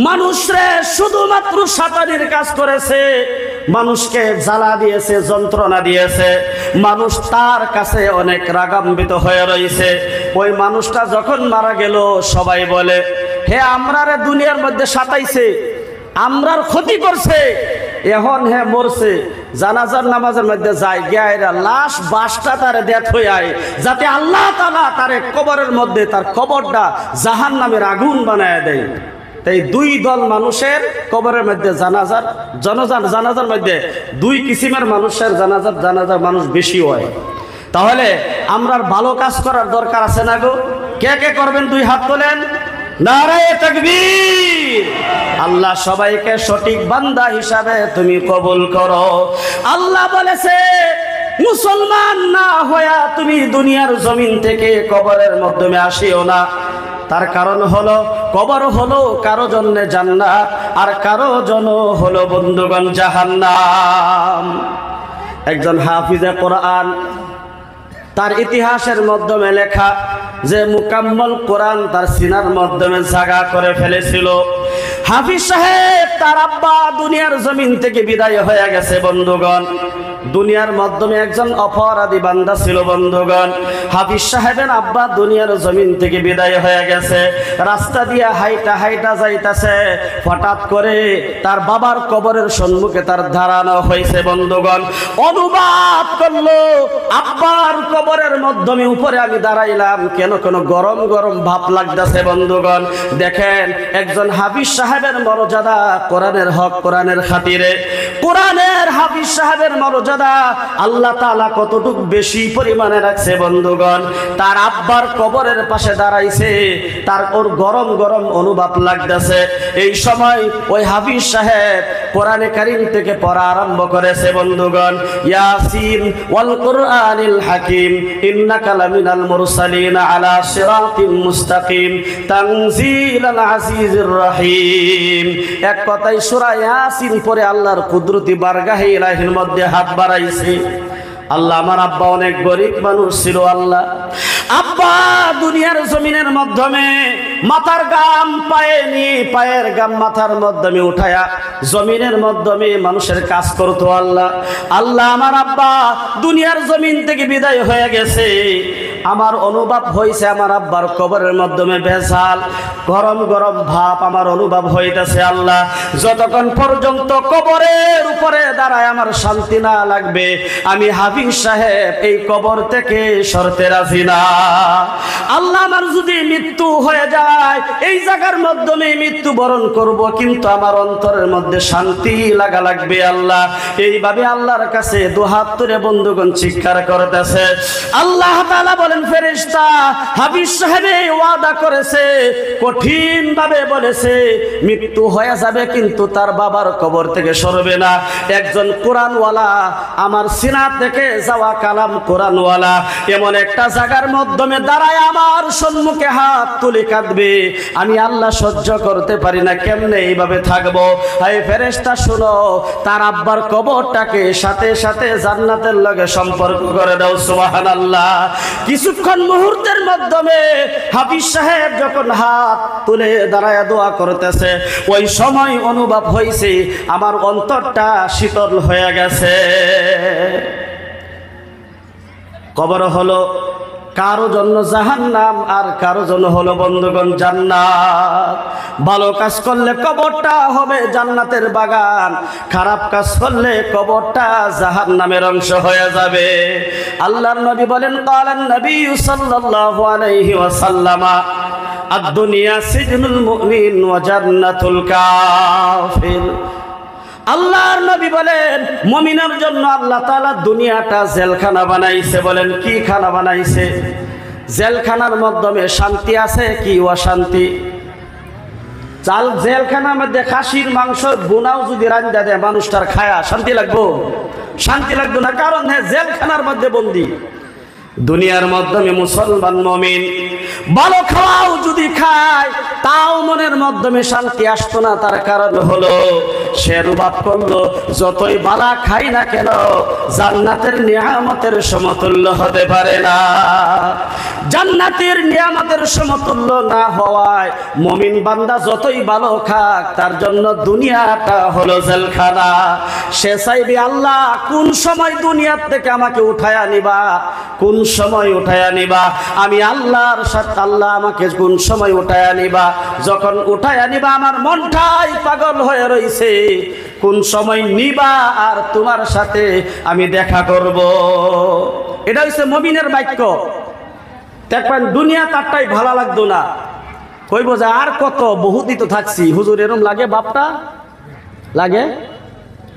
মানুষরে শুধুমাত্র শয়তানির কাজ করেছে, মানুষকে জ্বালা দিয়েছে, যন্ত্রণা দিয়েছে, মানুষ তার কাছে অনেক রাগান্বিত হয়ে রয়েছে। ওই মানুষটা যখন মারা গেল, সবাই বলে, হে আমরারে দুনিয়ার মধ্যে সাতাইছে, আমরার ক্ষতি করছে, এখন হে মরছে, জানাজার নামাজের মধ্যে যায় গিয়া লাশ বাসটা তারে দেথ হয়ে আয়, যাতে আল্লাহ তাআলা তারে কবরের মধ্যে তার কবরটা জাহান্নামের আগুন বানায় দেয়। এই দুই দল মানুষের কবরের মধ্যে জানাজার মধ্যে দুই কিসিমের মানুষের জানাজার মানুষ বেশি হয়। তাহলে আমরা ভালো কাজ করার দরকার আছে না গো? কে কে করবেন দুই হাত তোলেন, নারায়ে তাকবীর। আল্লাহ সবাইকে সঠিক বান্দা হিসাবে তুমি কবুল করো। আল্লাহ বলেছে মুসলমান না হইয়া তুমি দুনিয়ার জমিন থেকে কবরের মাধ্যমে আসিও না। তার কারণ হলো কবর হলো কারো জন্য জান্নাত আর কারো জন্য হলো বন্ধুগণ জাহান্নাম। একজন হাফিজে কোরআন, তার ইতিহাসের মাধ্যমে লেখা যে মুকাম্মল কোরআন তার সিনার মাধ্যমে জায়গা করে ফেলেছিল। হাফিজ সাহেব তার আব্বা দুনিয়ার জমিন থেকে বিদায় হয়ে গেছে বন্ধুগণ। দুনিয়ার মাধ্যমে একজন অপরাধী বান্দা ছিল বন্ধুগণ। হাফিজ সাহেবের আব্বা দুনিয়ার জমিন থেকে বিদায় হয়ে গেছে, রাস্তা দিয়ে হাইটা হাইটা যাইতাছে, হঠাৎ করে তার বাবার কবরের সম্মুখে তার দাঁড়ানো হয়েছে বন্ধুগণ। অনুবাদ করলো, আব্বার কবরের মাধ্যমে উপরে আমি দাঁড়াইলাম, কেন গরম গরম ভাব লাগতেছে বন্ধুগণ। দেখেন একজন হাফিজ সাহেবের মর্যাদা, কোরআনের হক কোরআনের খাতিরে, কোরআনের হাফিজ সাহেবের মর্যাদা আল্লাহ তাআলা কতটুকু বেশি পরিমাণে রাখছে বন্ধুগণ। তার আব্বার কবরের পাশে দাঁড়াইছে, তার ওর গরম গরম অনুভব লাগতেছে। এই সময় ওই হাফিজ সাহেব কোরআনে কারীম থেকে পড়া আরম্ভ করেছে বন্ধুগণ। ইয়াসিন ওয়াল কুরআনিল হাকিম ইন্নাকা লামিনাল মুরসালিন আলা সিরাতিম মুস্তাকিম তানজিলাল আজিজির রহিম। এক কথায় সূরা ইয়াসিন পড়ে আল্লাহর কুদরতি বারগাহে ইলাহির মধ্যে হাত বাড়াইছে। আল্লাহ, আমার আব্বা অনেক গরিব মানুষ ছিল। আল্লাহ, আব্বা দুনিয়ার জমিনের মাধ্যমে মাথার গাম পায়ে নিয়ে পায়ের গাম মাথার মাধ্যমে উঠায়া জমিনের মাধ্যমে মানুষের কাজ করতো। আল্লাহ, আমার আব্বা দুনিয়ার জমিন থেকে বিদায় হয়ে গেছে। আমার অনুভব হয়েছে আমার আব্বার কবরের মাধ্যমে ভেজাল, গরম গরম ভাব আমার অনুভব হইতেছে। আল্লাহ, যতক্ষণ পর্যন্ত কবরের উপরে দাঁড়ায় আমার শান্তি না লাগবে, আমি হাফিজ সাহেব এই কবর থেকে সরতে রাজি না। আল্লাহ, আমার যদি মৃত্যু হয়ে যায় এই জায়গার মাধ্যমে মৃত্যু বরণ করব, কিন্তু আমার অন্তরের মধ্যে শান্তি লাগা লাগবে। আল্লাহ, এইভাবে আল্লাহর কাছে দুহাত তুলে বন্ধুগণ চিৎকার করতেছে। আল্লাহ তাআলা বলেন, ফেরেশতা হাফিজ সাহেবে ওয়াদা করেছে, কঠিন ভাবে বলেছে মৃত্যু হয়ে যাবে কিন্তু তার বাবার কবর থেকে সরবে না। একজন কোরআনওয়ালা, আমার সিনা থেকে যাওয়া কালাম কোরআনওয়ালা এমন একটা জায়গার মাধ্যমে দাঁড়ায় আমার সম্মুখে হাত তুলে কাঁদবে, আমি আল্লাহ সহ্য করতে পারি না। কেমনে এইভাবে থাকবো? এই ফেরেশতা শুনো, তার আব্বার কবরটাকে সাথে সাথে জান্নাতের লগে সম্পর্ক করে দাও। সুবহানাল্লাহ। কিছুক্ষণ মুহূর্তের মাধ্যমে হাফিজ সাহেব যখন হাত তুলে দাঁড়ায় দোয়া করতেছে, ওই সময় অনুভব হয়েছে আমার অন্তরটা শীতল হয়ে গেছে। কবর হলো কারো জন্য জাহান্নাম আর কারো জন্য হলো বন্ধুগণ জান্নাত। ভালো কাজ করলে কবরটা হবে জান্নাতের বাগান, খারাপ কাজ করলে কবরটা জাহান্নামের অংশ হয়ে যাবে। আল্লাহর নবী বলেন, ক্বালান নবী সাল্লাল্লাহু আলাইহি ওয়াসাল্লাম, আদ-দুনিয়া সিজনুল মুমিন ওয়া জান্নাতুল কাফির। আল্লাহর নবী বলেন, মুমিনের জন্য আল্লাহ তাআলা দুনিয়াটা জেলখানা বানাইছে। বলেন কি খানা বানাইছে? জেলখানার মাধ্যমে শান্তি আছে কি অশান্তি? জেলখানার মধ্যে খাসির মাংস বুনাও যদি রান্না দেয় মানুষটার খায়া শান্তি লাগবো? শান্তি লাগবে না, কারণ জেলখানার মধ্যে বন্দী। দুনিয়ার মাধ্যমে মুসলমান মুমিন ভালো খাওয়াও যদি খায় তাও মনের মাধ্যমে শান্তি আসতো না। তার কারণ হলো সে অনুভব করলো যতই বালা খাই না কেন জান্নাতের নিয়ামতের সমতুল্য হতে পারে না। জান্নাতের নিয়ামতের সমতুল্য না হওয়ায় মুমিন বান্দা যতই ভালো খাক তার জন্য দুনিয়াটা হলো জেলখানা। সে চাইবে আল্লাহ কোন সময় দুনিয়ার থেকে আমাকে উঠায়া নিবা, কোন সময় উঠায়া নিবা, আমি আল্লাহর সাথে আল্লাহ আমাকে কোন সময় উঠায়া নিবা। যখন উঠায়া নিবা আমার মনটাই পাগল হয়ে রইছে, কোন সময় নিবা আর তোমার সাথে আমি দেখা করব। এটা হচ্ছে মুমিনের বাক্য। দেখবেন দুনিয়া তারটাই ভালো লাগতো না, কইব যে আর কত বহুতই তো থাকছি, হুজুর এরম লাগে বাপটা লাগে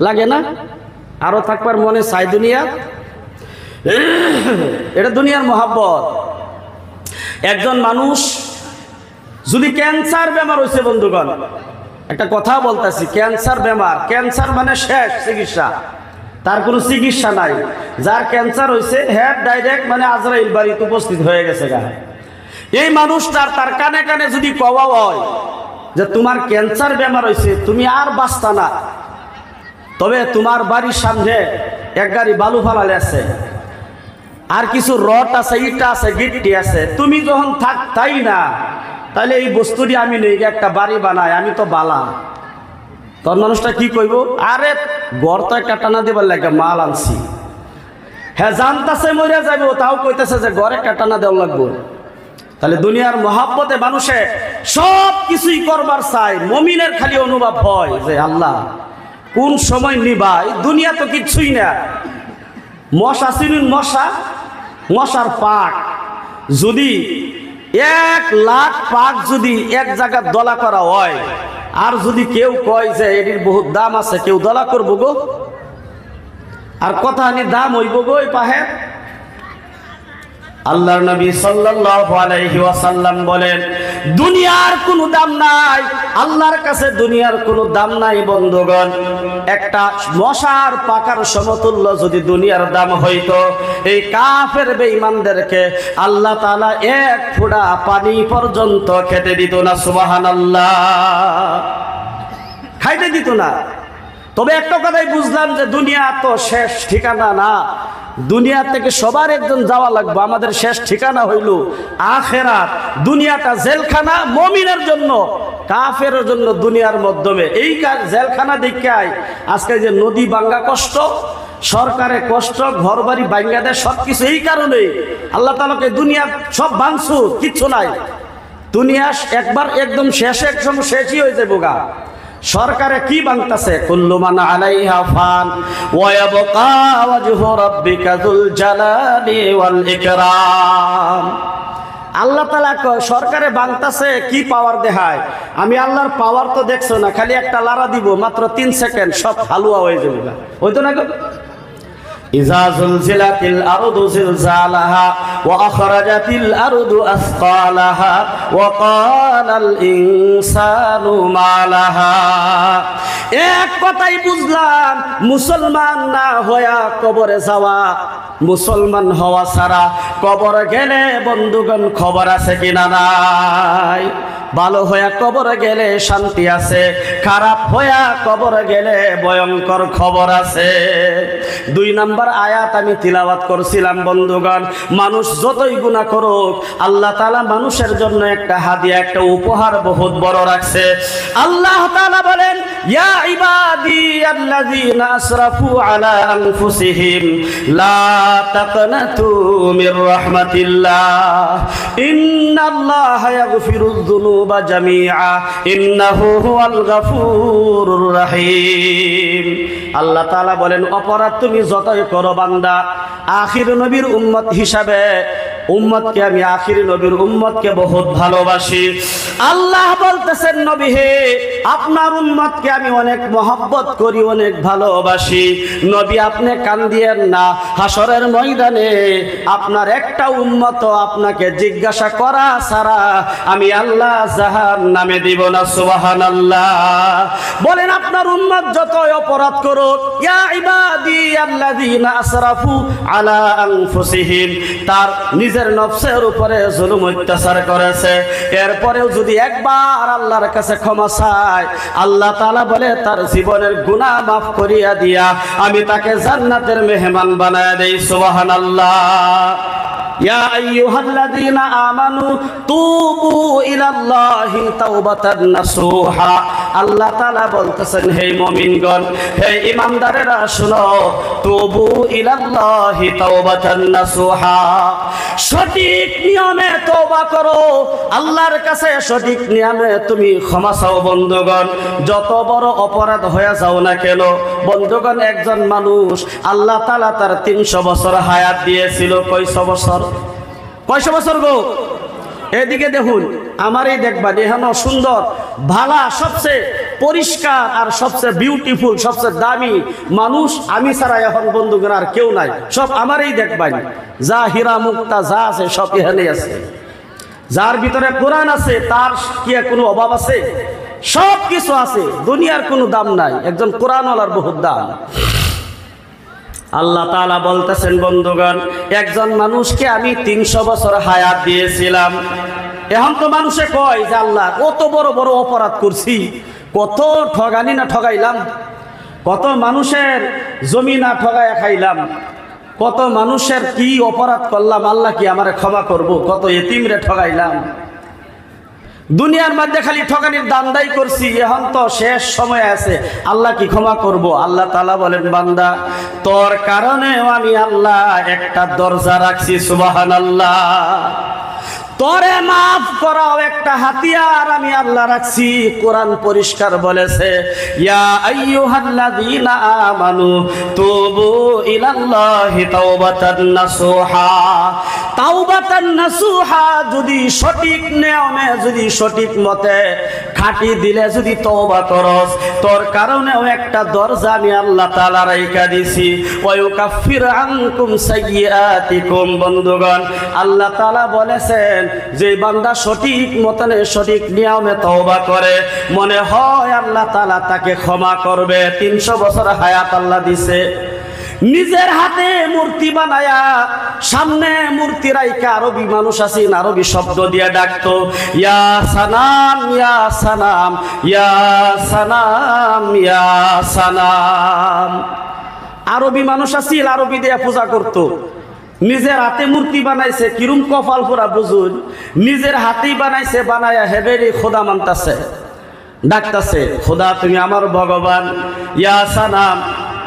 লাগে না, আরো থাকবার মনে চাই দুনিয়া। এটা দুনিয়ার মহাব্বত। একজন মানুষ যদি ক্যান্সার বেমার হয়েছে, বন্ধুগণ একটা কথা বলতেছি, ক্যান্সার বেমার, ক্যান্সার মানে শেষ চিকিৎসা, তার কোনো চিকিৎসা নাই। যার ক্যান্সার হয়েছে হ্যাঁ ডাইরেক্ট মানে আজরাইল বাড়িতে উপস্থিত হয়ে গেছে গা। এই মানুষটার তার কানে কানে যদি কওয়া হয় যে তোমার ক্যান্সার বেমার হয়েছে, তুমি আর বাঁচতা না, তবে তোমার বাড়ির সামনে এক গাড়ি বালু ফালালে আছে, আর কিছু রড আছে, ইটা আছে, গিট্টি আছে, তুমি যখন থাকতাই না, তাহলে এই বস্তুটি আমি নেই একটা বাড়ি বানাই, আমি তো বালা। তোর মানুষটা কি কইব, আরে ঘর তো একটা টানা দেবার লাগে মাল আনছি। হ্যাঁ জানতাছে মরে যাবো, তাও কইতেছে যে ঘরে একটা টানা দেওয়া লাগবো। তাহলে দুনিয়ার মহাব্বতে মানুষে সব কিছুই করবার চায়, মুমিনের খালি অনুভব হয় যে আল্লাহ কোন সময় নিবা, এই দুনিয়া তো কিচ্ছুই না। মশা চিনুন, মশা, মশার পাক যদি 1,00,000 পাক যদি এক জায়গায় দলা করা হয়, আর যদি কেউ কয় যে এটির বহুত দাম আছে, কেউ দলা করবো গো, আর কথা আনি দাম হইব গো এই পাহে। আল্লাহর নবী সাল্লাল্লাহু আলাইহি ওয়াসাল্লাম বলেন দুনিয়ার কোনো দাম নাই, আল্লাহর কাছে দুনিয়ার কোনো দাম নাই। বন্ধুগণ একটা মশার পাকার সমতুল্য যদি দুনিয়ার দাম হইতো, এই কাফের বেঈমানদেরকে আল্লাহ তাআলা এক ফোঁটা পানি পর্যন্ত খেতে দিত না। সুবহানাল্লাহ, খাইতে দিত না। তবে একটা কথাই বুঝলাম যে দুনিয়া তো শেষ ঠিকানা না, দুনিয়া থেকে সবার একজন যাওয়া লাগবে। আমাদের শেষ ঠিকানা হইল আখিরাত। দুনিয়াটা জেলখানা মুমিনের জন্য, কাফের জন্য দুনিয়ার মাধ্যমে। এই জেলখানা দেখায় আজকে যে নদী ভাঙ্গা কষ্ট, সরকারে কষ্ট, ঘর বাড়ি ভাঙ্গা দেয়, সবকিছু এই কারণে। আল্লাহ তাআলাকে দুনিয়া সব ভাঙছু, কিচ্ছু নাই। দুনিয়া একবার একদম শেষে একদম শেষই হয়ে যাবো গা। সরকারে কি বাংতাছে, কুল্লু মান আলাইহা ফান ওয়া ইয়াবকা ওয়াজহু রাব্বিকা যুল জালালি ওয়াল ইকরাম। আল্লাহ তাআলা সরকারে বাংতাছে কি পাওয়ার দেখায়, আমি আল্লাহর পাওয়ার তো দেখছো না, খালি একটা লারা দিব মাত্র 3 সেকেন্ড সব হালুয়া হয়ে যাবে। হইতো না গো। ইযা যুলজিলাতিল আরদু জিলজালাহা ওয়া আখরাজাতিল আরদু আসকালাহা ওয়া ক্বালাল ইনসানু মা লাহা। এক কথাই বুঝলাম, মুসলমান না হইয়া কবরে যাওয়া, মুসলমান হওয়া ছাড়া কবরে গেলে বন্ধুগণ খবর আছে কিনা নাই। ভালো হইয়া কবরে গেলে শান্তি আছে, খারাপ হইয়া কবরে গেলে ভয়ঙ্কর খবর আছে। 2 নম্বর আয়াত আমি তিলাওয়াত করছিলাম বন্ধুগণ, মানুষ যতই গুনাহ করুক আল্লাহ তাআলা মানুষের জন্য একটা হাদিয়া, একটা উপহার বহুত বড় রাখছে। আল্লাহ তাআলা বলেন ইয়া ইবাদি আল্লাযীনা আসরাফু আলা আনফুসিহিম লা তাকনাতু মির রাহমাতিল্লাহ ইন্নাল্লাহা ইয়াগফিরুয যুনুবা জামিআ ইন্নাহু হুয়াল গফুরুর রহিম। আল্লাহ তাআলা বলেন অপরাধ তুমি যতই করো বান্দা, আখির নবীর উম্মত হিসাবে উম্মতকে আমি আখির নবীর উম্মতকে বহুত ভালোবাসি। আল্লাহ বলতেছেন নবী হে, আপনার উম্মতকে আমি অনেক মহব্বত করি, অনেক ভালোবাসি। নবী আপনি কান্দিয়েন না, হাসরের ময়দানে আপনার একটা উম্মত আপনাকে জিজ্ঞাসা করা ছাড়া আমি আল্লাহ জাহান্নামে দিব না। সুবহানাল্লাহ। বলেন আপনার উম্মত যতই অপরাধ করুক, ইয়া ইবাদি আল্লাযীনা আসরাফু আলা আনফুসিহিম, তার নিজের নফসের উপরে জুলুম অত্যাচার করেছে, এরপরেও যদি একবার আল্লাহর কাছে ক্ষমা চায়, আল্লাহ তাআলা বলে তার জীবনের গুনাহ মাফ করিয়া দিয়া আমি তাকে জান্নাতের মেহমান বানায় দেই। সুবহানাল্লাহ। ইয়া আইয়ুহাল্লাযীনা আমানু তুবু ইলাল্লাহি তাওবাতান নাসুহা। আল্লাহ তাআলা বলতেছেন, হে মুমিনগণ, হে ঈমানদারেরা শুনো, তুবু ইলাল্লাহি তাওবাতান নাসুহা, সঠিক নিয়মে তওবা করো, আল্লাহর কাছে সঠিক নিয়মে তুমি ক্ষমা চাও। বন্ধুগণ, যত বড় অপরাধ হয়ে যাও না কেন বন্ধুগণ, একজন মানুষ আল্লাহ তাআলা তার 300 বছর হায়াত দিয়েছিল। কয়শো বছর? কয়শো বছর গো? এদিকে দেখুন, আমারই দেখবা এখানে সুন্দর ভালা, সবচেয়ে পরিষ্কার আর সবচেয়ে বিউটিফুল, সবচেয়ে দামি মানুষ আমি ছাড়া এখন বন্ধুগণ আর কেউ নাই। সব আমারই দেখবাই, যা হীরা মুক্তা যা আছে সব এখানেই আছে। যার ভিতরে কোরআন আছে তার কি কোনো অভাব আছে? সব কিছু আছে, দুনিয়ার কোনো দাম নাই, একজন কোরআনওয়ালার বহুত দাম। আল্লাহ তাআলা বলতেছেন বন্ধুগণ, একজন মানুষকে আমি 300 বছর হায়াত দিয়েছিলাম। এখন তো মানুষে কয় যে আল্লাহ কত বড় বড় অপরাধ করছি, কত ঠগানি না ঠগাইলাম, কত মানুষের জমি না ঠগাইয়া খাইলাম, কত মানুষের কি অপরাধ করলাম, আল্লাহ কি আমারে ক্ষমা করব? কত এতিমরে ঠগাইলাম, দুনিয়ার মধ্যে খালি ঠকানির দান্দাই করছি, এখন তো শেষ সময় আছে, আল্লাহ কি ক্ষমা করব? আল্লাহ তাআলা বলেন, বান্দা তোর কারণে আমি আল্লাহ একটা দরজা রাখছি। সুবহানাল্লাহ। তোরে মাফ করাও একটা হাতিয়ার আমি আল্লাহ রাখছি। কোরআন পরিষ্কার বলেছে, ইয়া আইয়ুহাল্লাযীনা আমানু তুবু ইলাল্লাহি তাওবাতান নাসুহা। তাওবাতান নাসুহা, যদি সঠিক নিয়মে, যদি সঠিক মতে খাঁটি দিলে যদি তওবা করস, তোর কারণেও একটা দরজা আমি আল্লাহ তাআলা রাইখা দিছি। ওয়া ইউকাফির আনকুম সাইয়্যাতিকুম। বন্ধুগণ, আল্লাহ তাআলা বলেছেন যে বান্দা সঠিক মতনে সঠিক নিয়মে তওবা করে, মনে হয় আল্লাহ তাআলা তাকে ক্ষমা করবে। 300 বছর হায়াত আল্লাহ দিছে। নিজের হাতে মূর্তি বানায়া, সামনে মূর্তি রাইকা আরবি মানুষ আছেন, আরবি শব্দ দিয়ে ডাকতো, ইয়া সানাম ইয়া সানাম ইয়া সানাম ইয়া সানাম। আরবি মানুষ আছেন, আরবি দিয়ে পূজা করতো। নিজের হাতে মূর্তি বানাইছে, কিরম কপাল পোড়া বুঝুন, নিজের হাতেই বানাইছে, বানায়া হেবেরি খোদা মানতাছে, ডাকতাছে, খোদা তুমি আমার ভগবান, ইয়া সানাম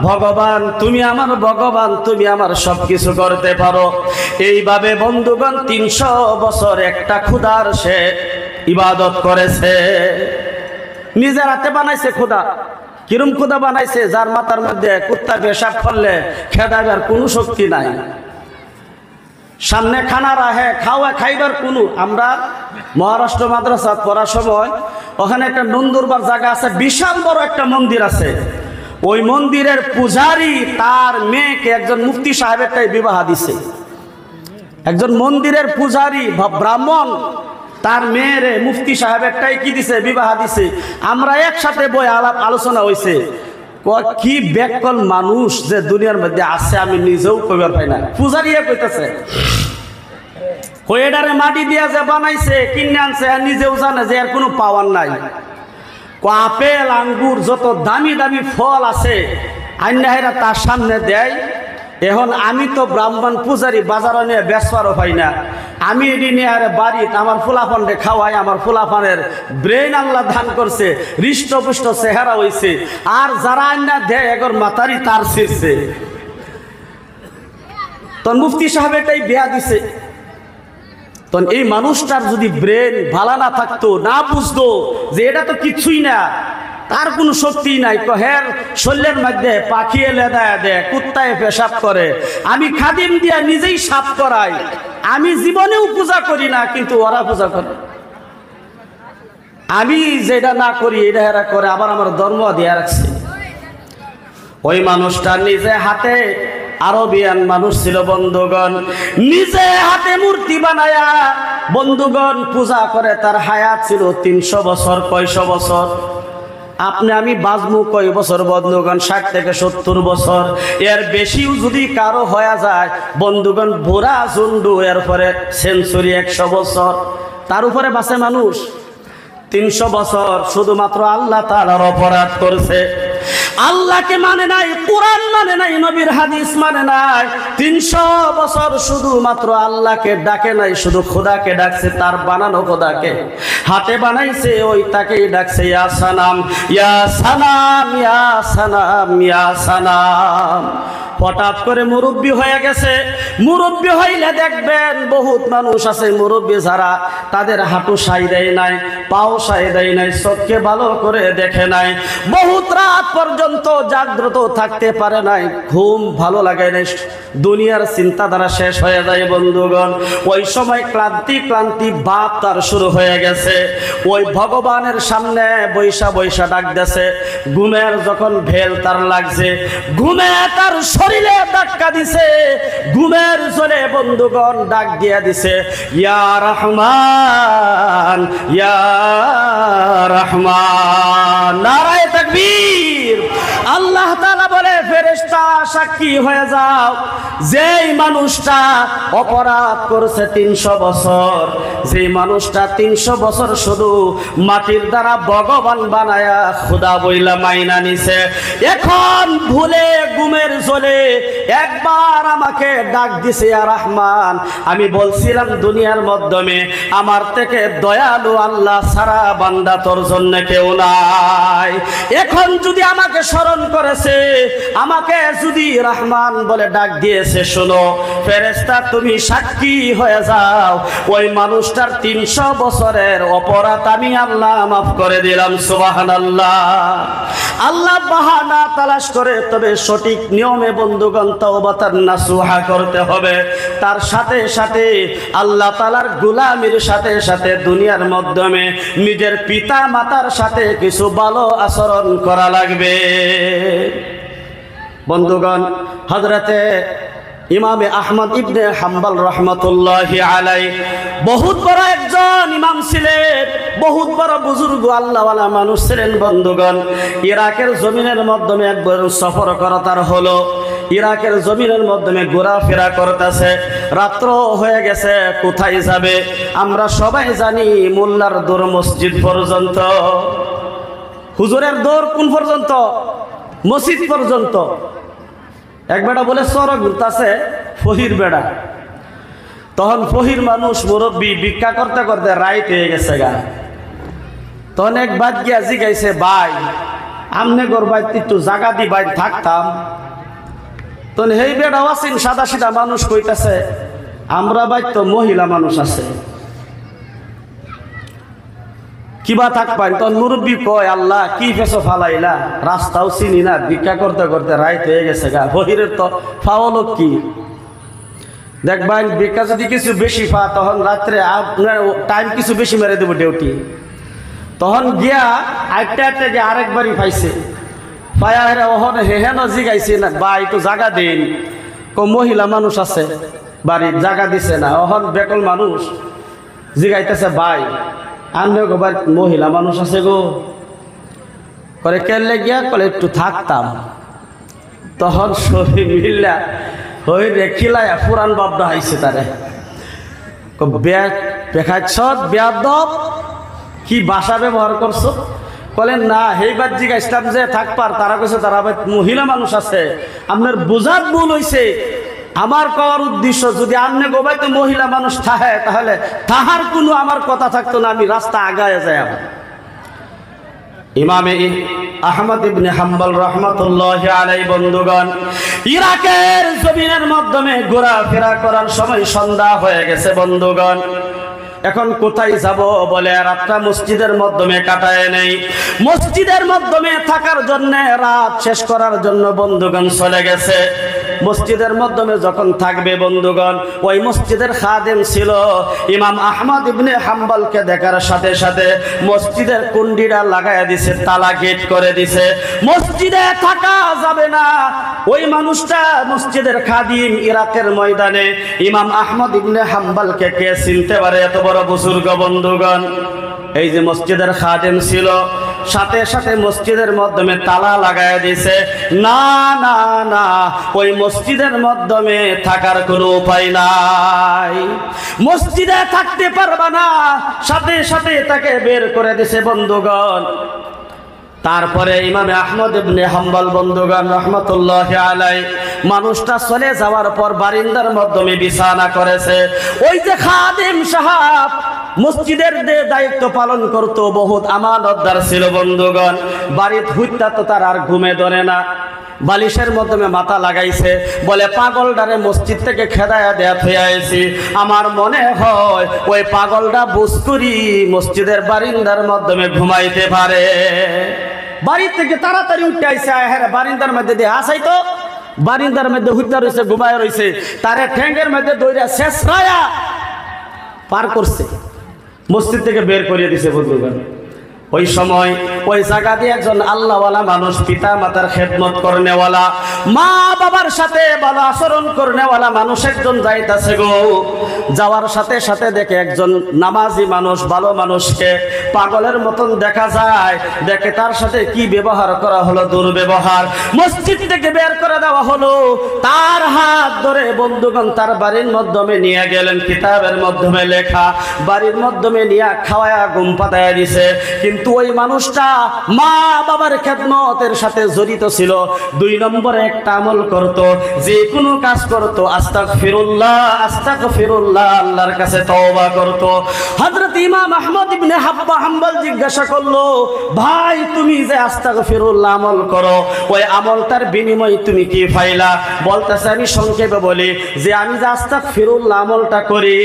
ভগবান তুমি আমার ভগবান, তুমি আমার সব কিছু করতে পারো। এইভাবে বন্ধুগণ 300 বছর একটা খোদার সে ইবাদত করেছে। নিজের হাতে বানাইছে খোদা। কিরম খোদা বানাইছে? যার মাথার মধ্যে কুত্তা পেশাব করলে খেদাবার কোনো শক্তি নাই, সামনে খানা রাহে খাইবার কোনো। আমরা মহারাষ্ট্র মাদ্রাসা পড়ার সময় ওখানে একটা নন্দুরবার জায়গা আছে, বিশাল বড় একটা মন্দির আছে। ওই মন্দিরের পূজারী তার মেয়েকে একজন মুফতি সাহেবেরটাই বিবাহ দিছে। একজন মন্দিরের পূজারী ব্রাহ্মণ তার মেয়েরে মুফতি সাহেবেরটাই কি দিছে? বিবাহ দিছে। আমরা একসাথে বই আলাপ আলোচনা হয়েছে, কি ব্যাকল মানুষ যে দুনিয়ার মধ্যে আছে আমি নিজেও কইবার পাই না। পূজারিয়ে কইতেছে, এটারে মাটি দিয়া যে বানাইছে, কিনে আনছে, নিজেও জানে যে এর কোনো পাওয়ার নাই। আপেল আঙ্গুর যত দামি দামি ফল আছে আইনাহেরা তার সামনে দেয়। এখন আমি তো ব্রাহ্মণ পূজারি, বাজারে নিয়ে বেচবারও পাই না। আমি এটি নিয়ে আরে বাড়িতে আমার ফুলাফানরে খাওয়াই, আমার ফুলাফানের ব্রেন আল্লাহ দান করছে, হৃষ্টপুষ্ট চেহারা হয়েছে। আর যারা আইনা দেয় এগর মাথারি তার ছিঁড়ছে। তখন মুফতি সাহেব এটাই বিয়া দিছে। তখন এই মানুষটার যদি ব্রেন ভালো না থাকতো, না বুঝতো যে এটা তো কিছুই না, তার কোনো শক্তি নাই, হের শরীরের মধ্যে পাখি লেদায় দেয়, কুত্তায় পেশাব করে, আমি খাদিম দিয়া নিজেই সাফ করাই, আমি জীবনেও পূজা করি না, কিন্তু ওরা পূজা করে। আমি যেটা না করি এটা এরা করে, আবার আমার ধর্ম দিয়ে রাখছে। ওই মানুষটা নিজে হাতে, আরবিয়ান মানুষ ছিল বন্ধুগণ, নিজে হাতে মূর্তি বানায়া বন্ধুগণ পূজা করে। তার হায়াত ছিল 300 বছর। কয়শো বছর? আপনি আমি বাজমু কয় বছর বন্ধুগণ? 60 থেকে 70 বছর। এর বেশিও যদি কারো হয়ে যায় বন্ধুগণ, বুড়া জন্ডু, এরপরে সেঞ্চুরি 100 বছর, তার উপরে বাঁচে মানুষ। 300 বছর শুধুমাত্র আল্লাহ তাআলার অপরাধ করছে। আল্লাহকে মানে নাই, কোরআন মানে নাই, নবীর হাদিস মানে নাই। 300 বছর শুধুমাত্র আল্লাহকে ডাকে নাই, শুধু খোদাকে ডাকছে, তার বানানো খোদাকে হাতে বানাইছে, ওই তাকেই ডাকছে ইয়া সানাম, ইয়া সানাম, ইয়া সানাম, ইয়া সানাম। হঠাৎ করে মুরব্বী হয়ে গেছে। মুরব্বী হইলে দেখবেন বহুত মানুষ আছে মুরব্বী যারা তাদের হাঁটু সাই দেয় নাই, পাও সাই দেয় নাই, চোখকে ভালো করে দেখে নাই, বহুত রাত পর্যন্ত জাগ্রত থাকতে পারে নাই, ঘুম ভালো লাগে নাই, দুনিয়ার চিন্তাধারা শেষ হয়ে যায় বন্ধুগণ। ওই সময় ক্লান্তি ক্লান্তি ভাব তার শুরু হয়ে গেছে। ওই ভগবানের সামনে বৈশা বৈশা ডাক দেছে। ঘুমের যখন ভেল তার লাগছে, ঘুমে তার শরীরে ধাক্কা দিছে, ঘুমের জলে বন্ধুগণ ডাক দিয়া দিছে ইয়া রহমান, ইয়া রহমান। নারায়ে তাকবীর। আল্লাহ তাআলা বলে ফেরেশতা সাক্ষী হয়ে যাও, যেই মানুষটা অপরাধ করেছে 300 বছর, যেই মানুষটা 300 বছর শুধু মাটির দ্বারা ভগবান বানায়া খোদা বইলা মাইনা নিছে, এখন ভুলে ঘুমের জলে একবার আমাকে ডাক দিছে ইয়া রহমান। আমি বলছিলাম দুনিয়ার মাধ্যমে আমার থেকে দয়ালু আল্লাহ ছাড়া বান্দা তোর জন্য কেউ নাই। এখন যদি আমাকে স্মরণ করেছে, আমাকে যদি রহমান বলে ডাক দিয়েছে, শোনো ফেরেশতা তুমি সাক্ষী হয়ে যাও, ওই মানুষটার 300 বছরের অপরাধ আমি আল্লাহ মাফ করে দিলাম। সুবহানাল্লাহ। আল্লাহ বাহানা তালাশ করে, তবে সঠিক নিয়মে বন্ধুগণ তাওবাতান নাসুহা করতে হবে। তার সাথে সাথে আল্লাহ তাআলার গোলামির সাথে সাথে দুনিয়ার মাধ্যমে নিজের পিতা মাতার সাথে কিছু ভালো আচরণ করা লাগবে। বন্ধুগণ, হযরতে ইমামে আহমদ ইবনে হাম্বল রহমতুল্লাহি আলাইহি বহুত বড় একজন ইমাম ছিলেন, বহুত বড় বুজুর্গ আল্লাহওয়ালা মানুষ ছিলেন। বন্ধুগণ, ইরাকের জমিনের মাধ্যমে একবার সফর করা তার হলো। ইরাকের জমিনের মাধ্যমে ঘোরাফেরা করতেছে, রাত্র হয়ে গেছে, কোথায় যাবে? আমরা সবাই জানি মোল্লার দৌর মসজিদ পর্যন্ত। হুজুরের দৌড় কোন পর্যন্ত? মসজিদ পর্যন্ত। এক বেটা বলে সড়ক ঘুরতেছে, ফহির বেড়া। তখন ফহির মানুষ মুরব্বী ভিক্ষা করতে করতে রাইত হয়ে গেছে গা। তখন এক বাদ গিয়া জিগাইছে, ভাই আমনে গোর বাইতে একটু জাগা দি বাইর থাকতাম। তখন হেই বেড়া আছেন সাদা সিধা মানুষ কইতাছে, আমরা বাইর তো মহিলা মানুষ আছে, কিবা থাকবেন। তখন মুরব্বী কয়, আল্লাহ কি ফেসো ফালাইলা, রাস্তাও চিনি না, ভিক্ষা করতে করতে রাইত হয়ে গেছে গা। বহিরের তো ফাওয়ালো কি দেখবেন, ভিক্ষা যদি কিছু বেশি পা তখন রাত্রে আপনার টাইম কিছু বেশি মেরে দেবো ডিউটি। তখন গিয়া আটটা আটটা গিয়ে আরেকবারই পাইছে, পায়া হেরা ওহন হেহেন জিগাইছে না, বা একটু জাগা দিন। মহিলা মানুষ আছে বাড়ির, জাগা দিছে না। ওহন বেকল মানুষ জিগাইতেছে, ভাই আনবে গোবার মহিলা মানুষ আছে গো। করে কেলে গিয়া কলে একটু থাকতাম। তখন সহি মিল্লা হই রেখিলায় পুরান বাবদা হাইছে তারে, দেখাচ্ছ বেয়াদব, কি ভাষা ব্যবহার করছো? বলেন না হেইবার জিগাইছিলাম যে থাকবার, তারা কইছে তারা মহিলা মানুষ আছে, আপনার বোঝার ভুল হইছে। আমার কওয়ার উদ্দেশ্য যদি আমনে গোবাইতে মহিলা মানুষ থাকে, তাহলে তাহার কোনো আমার কথা থাকতো না, আমি রাস্তা আগায় যাই। ইমামে আহমদ ইবনে হাম্বল রহমতুল্লাহি আলাইহি বন্ধুগণ, ইরাকের জমিনের মাধ্যমে ঘোরাফেরা করার সময় সন্ধ্যা হয়ে গেছে বন্ধুগণ। এখন কোথায় যাব বলে রাতটা মসজিদের মাধ্যমে কাটায় নেই। মসজিদের মাধ্যমে থাকার জন্য, রাত শেষ করার জন্য বন্ধুগণ চলে গেছে। মসজিদের মাধ্যমে যখন থাকবে বন্ধুগণ, ওই মসজিদের খাদেম ছিল ইমাম আহমদ ইবনে হাম্বলকে দেখার সাথে সাথে মসজিদের কুন্ডিটা লাগাইয়া দিছে, তালা গেট করে দিছে, মসজিদে থাকা যাবে না। ওই মানুষটা মসজিদের খাদিম। ইরাকের ময়দানে ইমাম আহমদ ইবনে হাম্বলকে কে চিনতে পারে? এত বড় বুজুর্গ বন্ধুগণ। এই যে মসজিদের খাদেম ছিল, সাথে সাথে মসজিদের মাধ্যমে তালা লাগাইয়া দিছে। না না না, ওই মসজিদের মাধ্যমে থাকার কোনো উপায় নাই, মসজিদে থাকতে পারবা না। সাথে সাথে তাকে বের করে দিছে বন্ধুগণ। তারপরে ইমামে আহমদ ইবনে হাম্বল বন্ধুগণ রাহমাতুল্লাহি আলাইহি মানুষটা চলে যাওয়ার পর বারিন্দার মাধ্যমে বিছানা করেছে। ওই যে খাদিম সাহেব মসজিদের দায়িত্ব পালন করতো, বহুত আমানতদার ছিল বন্ধুগণ। বাড়িতে হুইতা তো তার আর ঘুমে ধরে না, বালিশের মাধ্যমে মাথা লাগাইছে, বলে পাগলটারে মসজিদ থেকে খেদায়া দেয়া হয়ে আইছি। আমার মনে হয় ওই পাগলটা বুঝতুরি মসজিদের বারিন্দার মাধ্যমে ঘুমাইতে পারে। বাড়ি থেকে তাড়াতাড়ি উঠে আইছে, হ্যাঁ বারিন্দার মধ্যে দিয়ে আসাই তো, বারিন্দার মধ্যে হুইতা রয়েছে, ঘুমায় রয়েছে, তারে ঠ্যাঙ্গের মধ্যে দইরা শেষরায়া পার করছে, মসজিদ থেকে বের করিয়ে দিছে বন্ধুগণ। ওই সময় ওই জায়গা দিয়ে একজন আল্লাহওয়ালা মানুষ, পিতা মাতার খেদমত করনেওয়ালা, মা বাবার সাথে ভালো আচরণ করনেওয়ালা মানুষ একজন যাইতাছে গো। যাওয়ার সাথে সাথে দেখে একজন নামাজি মানুষ, ভালো মানুষকে পাগলের মতন দেখা যায়। দেখে তার সাথে কি ব্যবহার করা হলো, দুর্ব্যবহার। মসজিদ থেকে বের করে দেওয়া হলো। তার হাত ধরে বন্ধুগণ তার বাড়ির মাধ্যমে নিয়ে গেলেন, কিতাবের মাধ্যমে লেখা, বাড়ির মাধ্যমে নিয়ে খাওয়ায়া ঘুম পাতায়া দিছে। কিন্তু ওই মানুষটা মা বাবার খেদমতের সাথে জড়িত ছিল। 2 নম্বরে একটা আমল করত, যে কোনো কাজ করত আস্তাগফিরুল্লাহ আস্তাগফিরুল্লাহ, আল্লাহর কাছে তওবা করত। হযরত ইমাম আহমদ ইবনে হাম্বল জিজ্ঞাসা করলো, ভাই তুমি যে আস্তাগফিরুল্লাহ আমল করো, ওই আমলটার বিনিময়ে তুমি কি পাইলা? বলতেছে, আমি সংক্ষেপে বলি যে আমি যে আস্তাগফিরুল্লাহ আমলটা করি,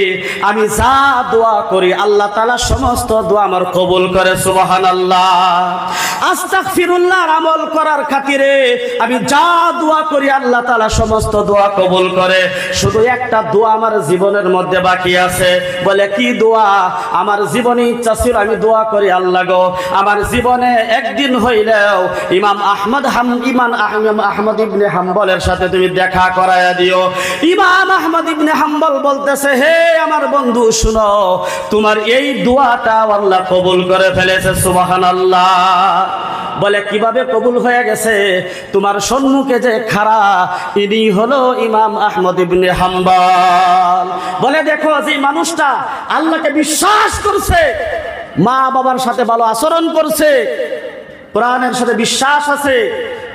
আমি যা দোয়া করি আল্লাহ তাআলা সমস্ত দোয়া আমার কবুল করে। সুবহানাল্লাহ। আস্তাগফিরুল্লাহর আমল করার খাতিরে আমি যা দোয়া করি আল্লাহ তাআলা সমস্ত দোয়া কবুল করে। শুধু একটা দোয়া আমার জীবনের মধ্যে বাকি আছে। বলে কি দোয়া? আমার জীবনে ইচ্ছা ছিল আমি দোয়া করি, আল্লাহ গো আমার জীবনে একদিন হইলেও ইমাম আহমদ ইবনে হাম্বলের সাথে তুমি দেখা করায়া দিও। ইমাম আহমদ ইবনে হাম্বল বলতেছে, হে আমার বন্ধু শুনো, তোমার এই দোয়াটা আল্লাহ কবুল করে ফেলেছে। সুবহানাল্লাহ। বলে কিভাবে কবুল হয়ে গেছে? তোমার সম্মুখে যে খাড়া, ইনি হলো ইমাম আহমদ ইবনে হাম্বল। বলে দেখো, যে মানুষটা আল্লাহকে বিশ্বাস করছে, মা বাবার সাথে ভালো আচরণ করছে, কোরআনের সাথে বিশ্বাস আছে,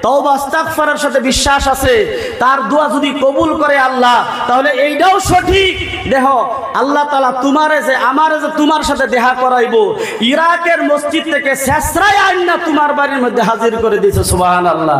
তওবা ইস্তিগফারের সাথে বিশ্বাস আছে, তার দোয়া যদি কবুল করে আল্লাহ, তাহলে এইটাও সঠিক। দেখো আল্লাহ তাআলা তোমারে যে আমারে যে তোমার সাথে দেখা করাইবো, ইরাকের মসজিদ থেকে শেষরায় আইনা তোমার বাড়ির মধ্যে হাজির করে দিয়েছে। সুবহানাল্লাহ।